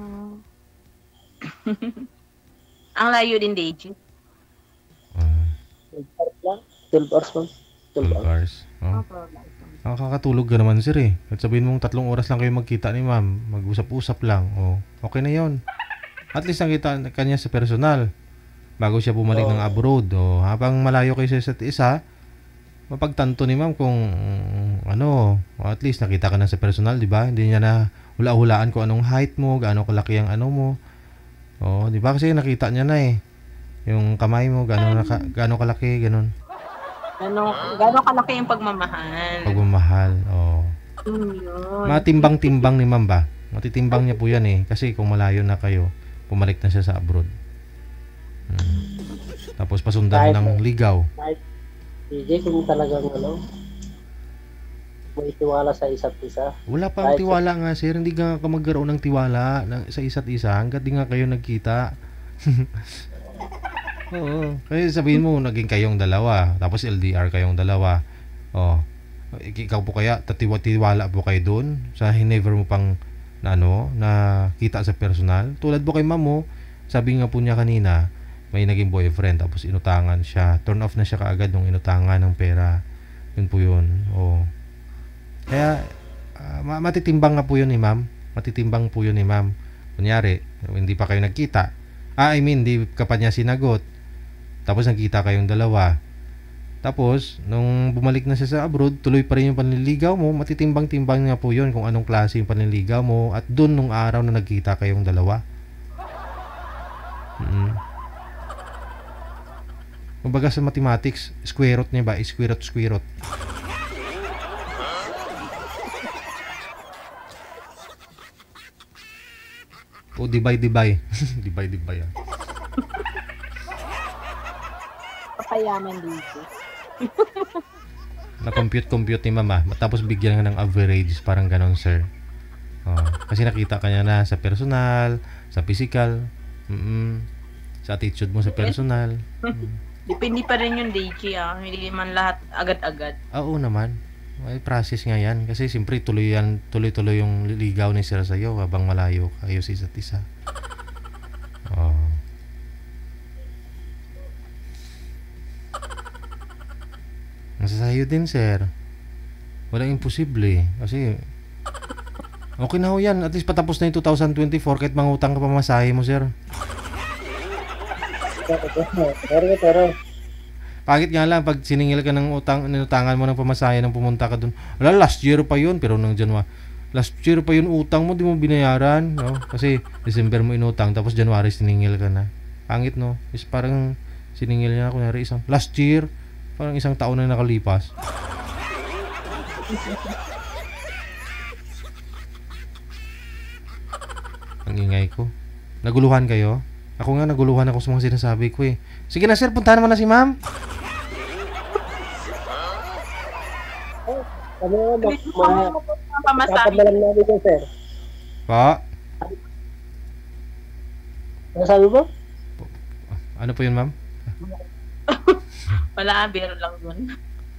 [SPEAKER 8] Ang layo din, Deji.
[SPEAKER 9] 12 hours lang.
[SPEAKER 1] 12 hours. Oh. Nakakatulog ka naman, sir, eh. At sabihin mong 3 oras lang kayo magkita ni ma'am, mag-usap-usap lang. Oh, okay na yon. At least nakita kanya sa personal bago siya bumalik ng abroad. Oh, habang malayo kayo sa isa't isa, mapagtanto ni ma'am kung at least nakita ka na sa personal, di ba? Hindi niya na hula-hulaan kung anong height mo, gaano kalaki ang mo. Oh, di ba? Kasi nakita niya na eh. Yung kamay mo, gaano kalaki, ganun.
[SPEAKER 8] Gaano kalaki yung pagmamahal.
[SPEAKER 1] Pagmamahal, oh. Matimbang-timbang ni ma'am ba? Matitimbang niya po yan eh. Kasi kung malayo na kayo, pumalik na siya sa abroad. Tapos pasundan ng ligaw.
[SPEAKER 9] DJ, kung talagang may tiwala sa isa't isa.
[SPEAKER 1] Wala pang tiwala nga, sir. Hindi ka magkaroon ng tiwala sa isa't isa hanggat di nga kayo nagkita. Oo. Kasi sabihin mo, naging kayong dalawa. Tapos LDR kayong dalawa. Oh. Ikaw po kaya, tiwala po kayo doon sa never mo pang na kita sa personal. Tulad po kay ma'am mo, sabi nga po niya kanina, may naging boyfriend tapos inutangan siya. Turn off na siya kaagad nung inutangan ng pera. Yun po yun. Oh. Kaya, matitimbang nga po yun ni ma'am. Matitimbang po yun ni ma'am. Kunyari, hindi pa kayo nagkita. Hindi ka pa niya sinagot. Tapos nagkita kayong dalawa. Tapos, nung bumalik na siya sa abroad, tuloy pa rin yung panliligaw mo. Matitimbang-timbang nga po yun kung anong klase yung panliligaw mo. At dun nung araw na nagkita kayong dalawa. Kumbaga sa mathematics, square root niya ba? Square root. O divide. divide.
[SPEAKER 8] Papayaman dito.
[SPEAKER 1] Na-compute ni mama. Tapos bigyan nga ng average. Parang ganon, sir. Oh, kasi nakita ka niya na sa personal, sa physical, sa attitude mo sa personal.
[SPEAKER 8] Depende pa rin yung DJ, Hindi man lahat agad-agad.
[SPEAKER 1] Oo naman. May process nga yan. Kasi siyempre tuloy yung ligaw ni sir sa'yo habang malayo kayo sa isa't isa. Oh. Nasa sa'yo din, sir. Walang imposible. Kasi okay na ho yan. At least patapos na yung 2024 kahit mangutang ka pa masahe mo, sir.
[SPEAKER 9] Pero
[SPEAKER 1] Pangit nga lang pag siningil ka ng inutangan mo ng pamasahe nang pumunta ka dun. Last year pa yun, pero nang January. Last year pa yun utang mo, di mo binayaran, no? Kasi December mo inutang, tapos January siningil ka na. Pangit, no? Is parang siningil niya kunyari last year, parang isang taon na nakalipas. Ang ingay ko. Naguluhan kayo? Ako nga naguluhan ako sa mga sinasabi ko eh. Sige na sir, puntahan mo na si ma'am.
[SPEAKER 9] dapat na lang namin yun, sir.
[SPEAKER 1] Pa?
[SPEAKER 9] Ano sabi mo?
[SPEAKER 1] Ano po yun, ma'am?
[SPEAKER 8] Wala, biro lang yun.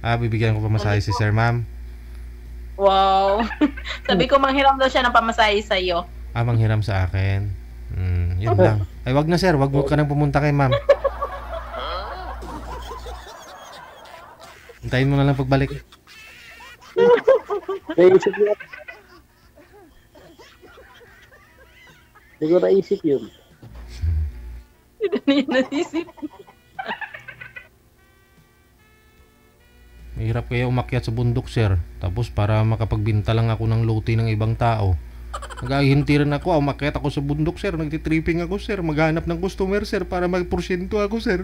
[SPEAKER 1] Bibigyan ko pamasahe si sir, ma'am.
[SPEAKER 8] Wow. Sabi ko, manghiram daw siya ng pamasahe sa'yo.
[SPEAKER 1] Manghiram sa akin. Yun lang. Ay, wag na sir, wag mo ka nang pumunta kay ma'am. Hintayin mo na lang pagbalik.
[SPEAKER 9] Naisip yun. Hindi ko naisip yun.
[SPEAKER 8] Hindi na yun naisip.
[SPEAKER 1] Mahirap kaya umakyat sa bundok, sir. Tapos para makapagbinta lang ako ng lote ng ibang tao. Naghahinti rin ako, umakyat ako sa bundok, sir. Nagtitripping ako, sir. Maghanap ng customer, sir, para magporsyento ako, sir.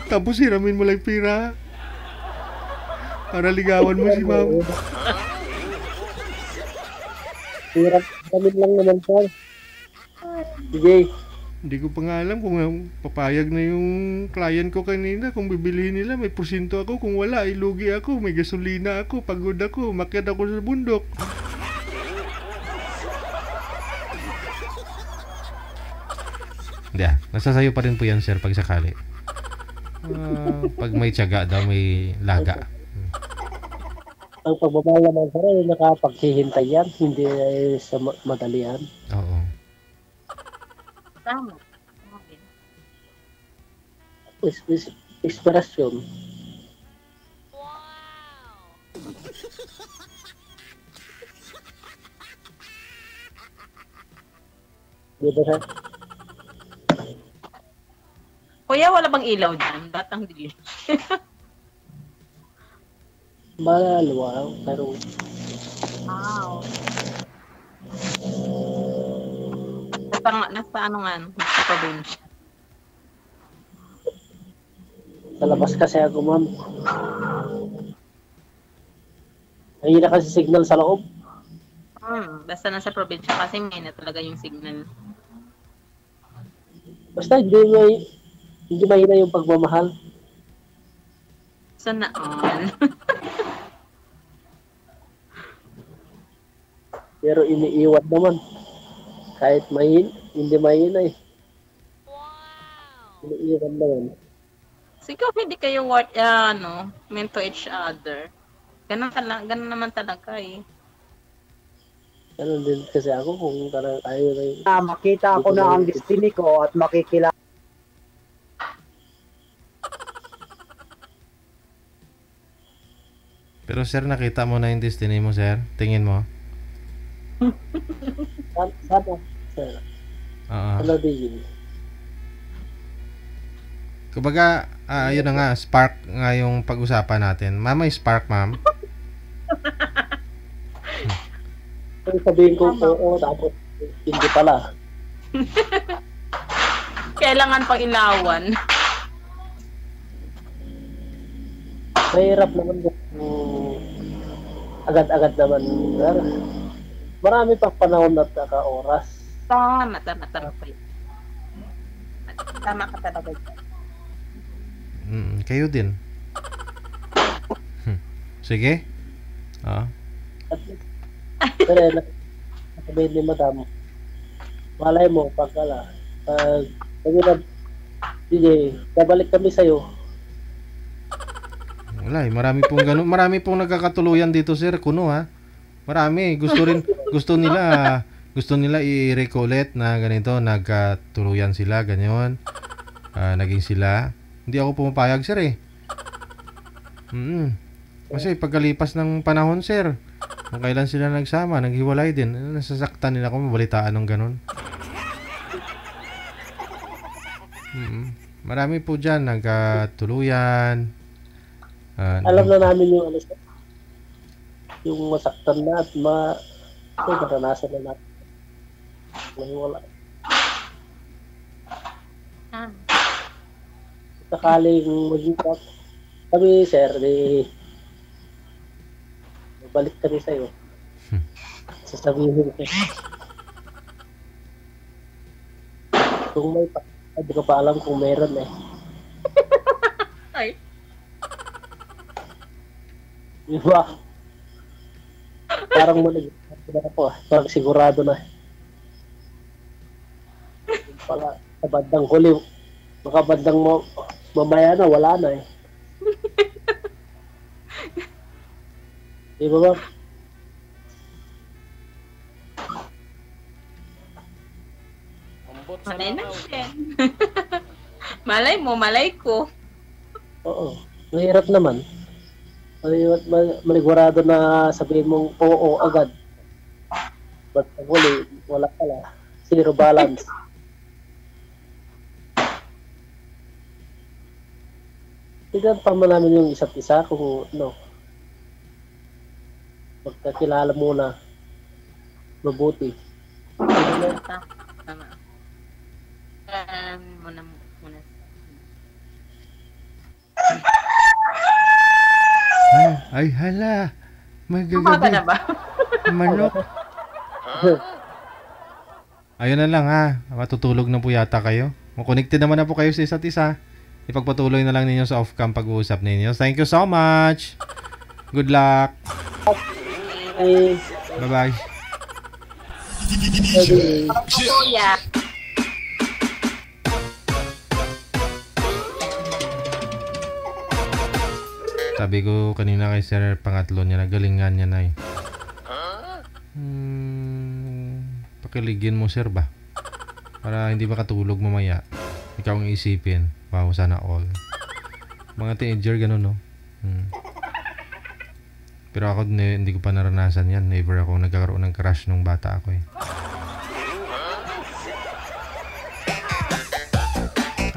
[SPEAKER 1] Tapos hiramin mo lang yung pira. Para ligawan mo si ma'am.
[SPEAKER 9] Hirap kami lang naman, sir. Sige.
[SPEAKER 1] Hindi ko pa nga alam kung papayag na yung client ko kanina. Kung bibilihin nila, may porsyento ako. Kung wala, ilugi ako. May gasolina ako. Pagod ako. Umakyat ako sa bundok. Hindi nasa sayo pa rin po yan, sir, pag sakali. Pag may tiyaga daw, may laga.
[SPEAKER 9] Ang pagmamahal naman, sir, ay nakapaghihintay yan. Hindi sa madalian.
[SPEAKER 1] Oo.
[SPEAKER 8] Tama.
[SPEAKER 9] Inspirasyon. Di ba, sir?
[SPEAKER 8] Kuya, wala bang ilaw dyan? Ba't ang dilim?
[SPEAKER 9] Malaluwa, pero
[SPEAKER 8] Wow. Nasa ano nga, nasa probinsya.
[SPEAKER 9] sa labas kasi ako, ma'am. Ayun na kasi signal sa loob.
[SPEAKER 8] Basta nasa probinsya kasi may na talaga yung signal.
[SPEAKER 9] Basta hindi mahina yung pagmamahal.
[SPEAKER 8] Sana all.
[SPEAKER 9] Pero iniiwan naman. Kahit hindi mahina eh. Iniiwan naman.
[SPEAKER 8] Siguro hindi kayo meant to each other. Ganun naman talaga eh.
[SPEAKER 9] Ganun din kasi ako kung talagang ayaw na yun.
[SPEAKER 7] Makita ko na ang destiny ko at makikilala.
[SPEAKER 1] Pero sir, nakita mo na yung destiny mo, sir? Tingin mo?
[SPEAKER 9] Sana, sir. Ano din?
[SPEAKER 1] Kumbaga, yun na nga, spark nga yung pag-usapan natin. Mama, spark, ma'am.
[SPEAKER 9] Sabihin ko, oo, tapos hindi pala.
[SPEAKER 8] Kailangan pang ilawan.
[SPEAKER 9] Mahirap naman agad-agad naman. Marami pang panahon at oras.
[SPEAKER 8] Tama ka talaga.
[SPEAKER 1] Kayo din. Sige.
[SPEAKER 9] Pero sabihin ni madam, malay mo, pag DJ, babalik kami sa'yo.
[SPEAKER 1] Wala eh, marami pong ganun. Marami pong nagkakatuluyan dito, sir. Kuno ha. Marami. Gusto nila i-recollect na ganito, nagkatuluyan sila, ganyan. Naging sila. Hindi ako pumapayag, sir eh. Kasi pagkalipas ng panahon, sir, kung kailan sila nagsama, naghiwalay din. Nasasaktan nila ako mabalitaan ng ganun. Marami po dyan, nagkatuluyan.
[SPEAKER 9] Alam na namin yung yung masaktan na at maranasan na natin. Mahiwala. Sakaling maging kami, sir, balik kami sa'yo. Sasabihin ko. Kung may hindi ko pa alam kung meron eh.
[SPEAKER 8] Ay.
[SPEAKER 9] Diba? Parang ako, parang sigurado na. Pala, sa bandang huli, baka bandang mamaya na, wala na eh. Diba ba?
[SPEAKER 8] Malay na siya. Malay mo, malay ko.
[SPEAKER 9] Oo, mahirap naman. Maligwarado na sabihin mong oo agad. But pag wala pala. Zero balance. Tignan pa mo namin yung isa't isa kung magkakilala muna. Mabuti.
[SPEAKER 8] Tama. Muna.
[SPEAKER 1] Ay, hala.
[SPEAKER 8] Umaga na ba?
[SPEAKER 1] Manok. Ayun na lang ha. Matutulog na po yata kayo. Connected naman na po kayo sa isa't isa. Ipagpatuloy na lang ninyo sa off-cam pag-uusap ninyo. Thank you so much. Good luck. Bye-bye.
[SPEAKER 8] Kuya.
[SPEAKER 1] Sabi ko kanina kay Sir pangatlo niya, nagalingan niya na eh. Pakiligin mo sir ba? Para hindi makatulog mamaya. Ikaw ang isipin. Wow, sana all. Mga teenager ganun no. Pero ako hindi ko pa naranasan yan. Never ako nagkakaroon ng crush nung bata ako eh.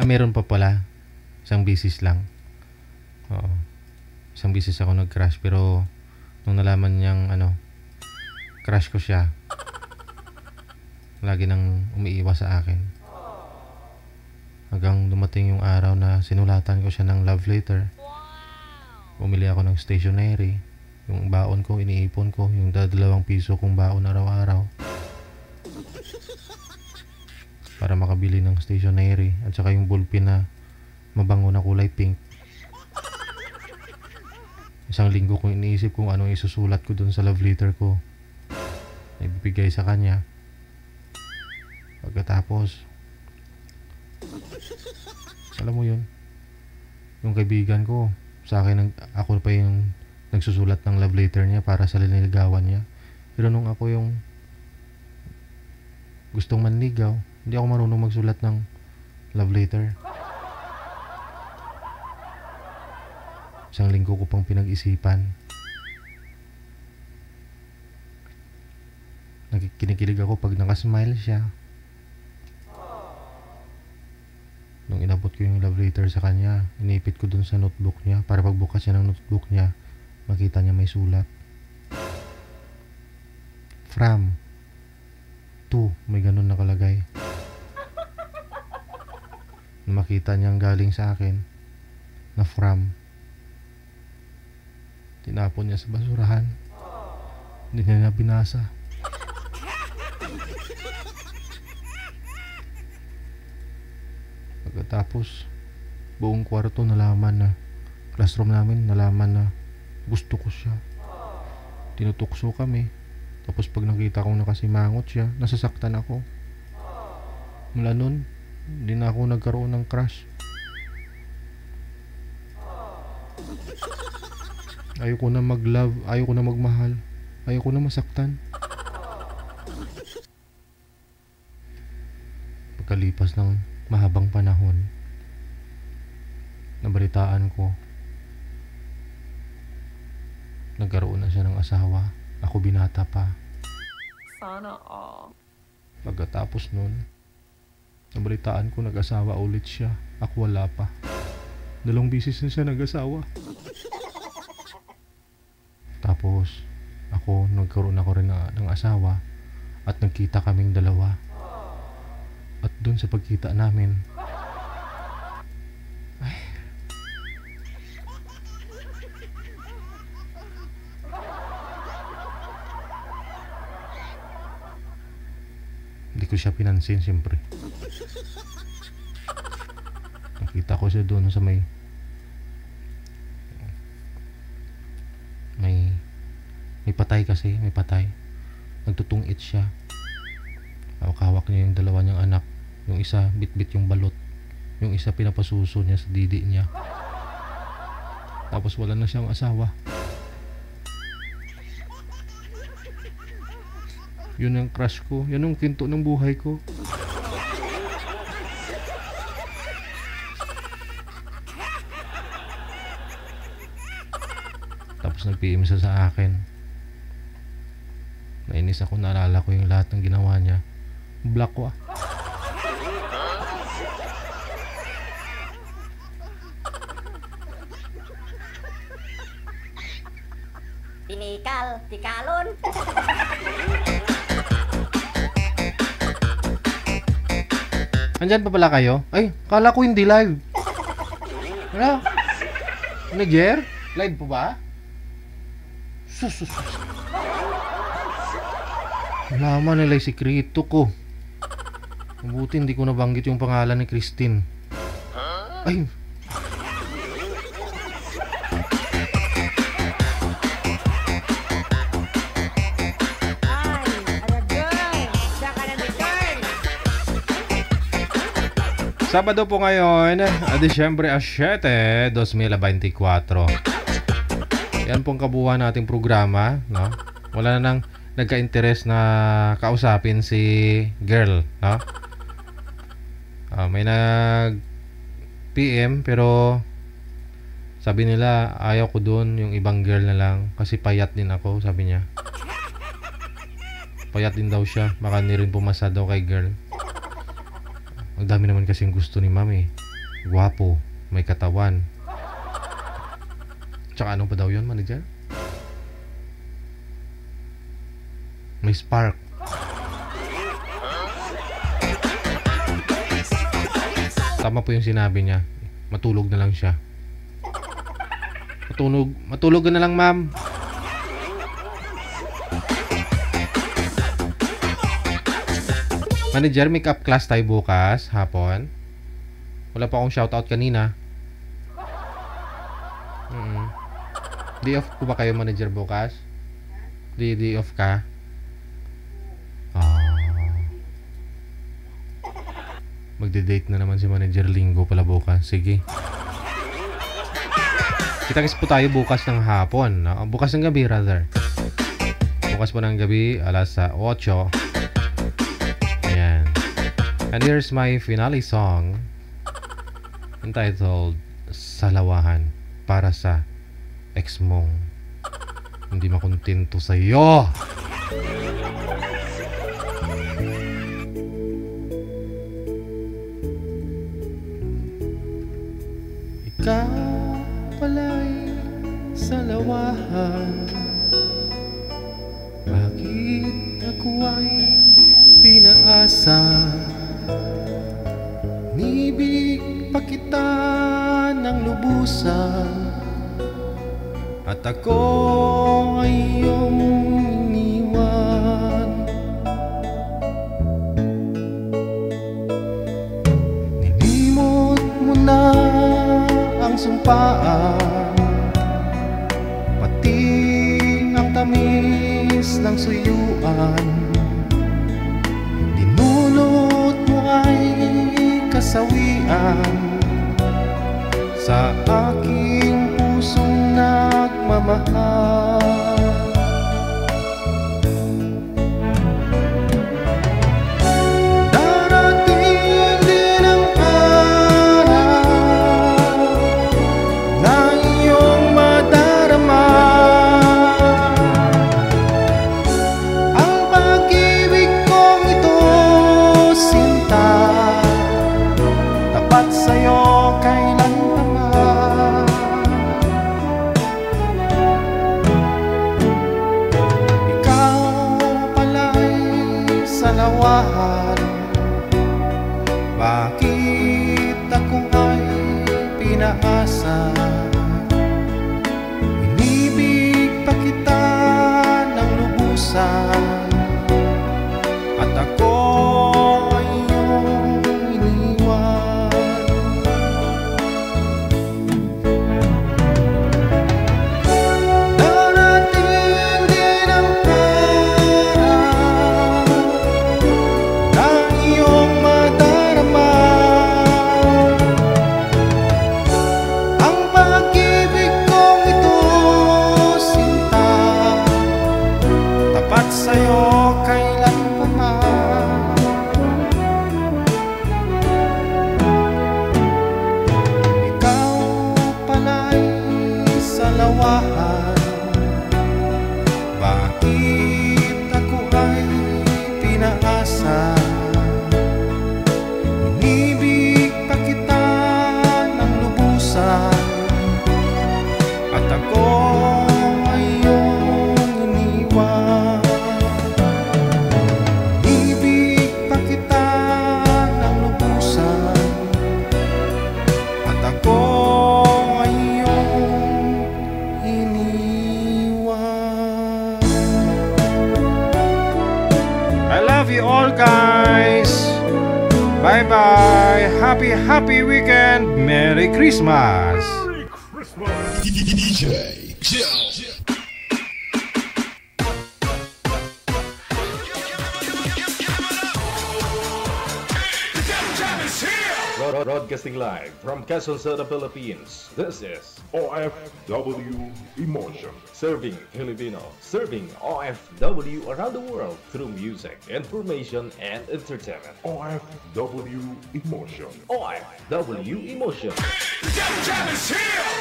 [SPEAKER 1] Meron pa pala. Isang bisis lang. Oo. Isang bisis ako nag-crush pero nung nalaman niyang crush ko siya, lagi nang umiiwas sa akin. Hanggang dumating yung araw na sinulatan ko siya ng love letter. Bumili ako ng stationery. Yung baon ko, iniipon ko. Yung 2 piso kong baon araw-araw. Para makabili ng stationery. At saka yung ballpen na mabango na kulay pink. Isang linggo kong iniisip kung anong isusulat ko dun sa love letter ko. Ibibigay sa kanya. Pagkatapos, alam mo yun, yung kaibigan ko sa akin, ako pa yung nagsusulat ng love letter niya para sa liniligawan niya. Pero nung ako yung gustong manligaw, hindi ako marunong magsulat ng love letter. Isang linggo ko pang pinag-isipan. Kinikilig ako pag nakasmile siya. Nung inabot ko yung love letter sa kanya, inipit ko dun sa notebook niya para pagbukas niya ng notebook niya, makita niya may sulat. From to, may ganun nakalagay. Nung makita niyang galing sa akin na from, tinapon niya sa basurahan. Hindi niya binasa. Pagkatapos, buong kwarto nalaman na, classroom namin nalaman na gusto ko siya. Tinutukso kami. Tapos pag nakita kong nakasimangot siya, nasasaktan ako. Mula nun, hindi na ako nagkaroon ng crush. Ayoko na mag-love, ayoko na magmahal, ayoko na masaktan. Pagkalipas ng mahabang panahon, nabalitaan ko, nagkaroon na siya ng asawa. Ako binata pa.
[SPEAKER 8] Sana all.
[SPEAKER 1] Pagkatapos nun, nabalitaan ko nag-asawa ulit siya. Ako wala pa. 2 bisis na siya nag-asawa. Tapos, nagkaroon ako rin ng asawa at nagkita kaming dalawa. At dun sa pagkita namin, hindi ko siya pinansin siyempre. Nakita ko siya doon sa may patay kasi, may patay. Nagtutungit siya. Hawak niya yung 2 niyang anak. Yung isa, bit-bit yung balot. Yung isa, pinapasuso niya sa didi niya. Tapos wala na siyang asawa. Yun ang crush ko. Yan ang kinto ng buhay ko. Tapos nag-PM siya sa akin. Nainis ako, naalala ko yung lahat ng ginawa niya. Block ko ah.
[SPEAKER 10] Tinikal, tikalon.
[SPEAKER 1] Andyan pa pala kayo? Ay, kala ko hindi live. Wala. Manager? Live po ba? Sus. Nalaman nila yung sikreto ko. Mabuti hindi ko nabanggit yung pangalan ni Christine. Ay. Sabado po ngayon, Disyembre 7, 2024. Yan pong kabuuan nating programa, no? Wala na nang nagka-interest na kausapin si girl, no? May nag PM pero sabi nila ayaw ko dun, yung ibang girl na lang kasi payat din ako, sabi niya. Payat din daw siya, baka hindi rin pumasa daw kay girl. Ang dami naman kasing gusto ni mami. Gwapo, may katawan. Tsaka ano pa daw yun, manager? May spark. Tama po yung sinabi niya. Matulog na lang siya. Matulog ka na lang, ma'am. Manager, make-up class tayo bukas, hapon. Wala pa akong shoutout kanina. Day off po ba kayo, manager, bukas? Day off ka? Magde-date na naman si manager linggo pala bukas. Sige. Kita-kits po tayo bukas ng hapon. No? Bukas ng gabi, rather. Bukas po ng gabi, alas 8. And here's my finale song entitled Salawahan para sa ex mong hindi makontento sa iyo. Ikaw pala'y salawahan, bakit ako ay pinaasa? Nibig pa kita ng lubusan at ako ay iyong iniwan. Nilimot mo na ang sumpaan, pati ang tamis ng suyuan. Dinulot mo ay kasawian sa aking pusong nagmamahal. Darating din ang araw na iyong madarama ang pag-ibig kong ito, sinta. Tapat sa'yo kailan pa man. Ikaw pala'y salawahan, bakit ako ay pinaasa? Inibig pa kita ng lubusan at ako ay iyong iniwan. Darating din ang araw na iyong madarama ang Bye-bye! Happy weekend! Merry Christmas!
[SPEAKER 4] DJ Joe.
[SPEAKER 3] Broadcasting live from Quezon City, Philippines. This is
[SPEAKER 10] OFW Emotion.
[SPEAKER 3] Serving Filipino, serving OFW around the world through music, information, and entertainment.
[SPEAKER 10] OFW Emotion.
[SPEAKER 3] OFW Emotion.
[SPEAKER 4] Jam is here!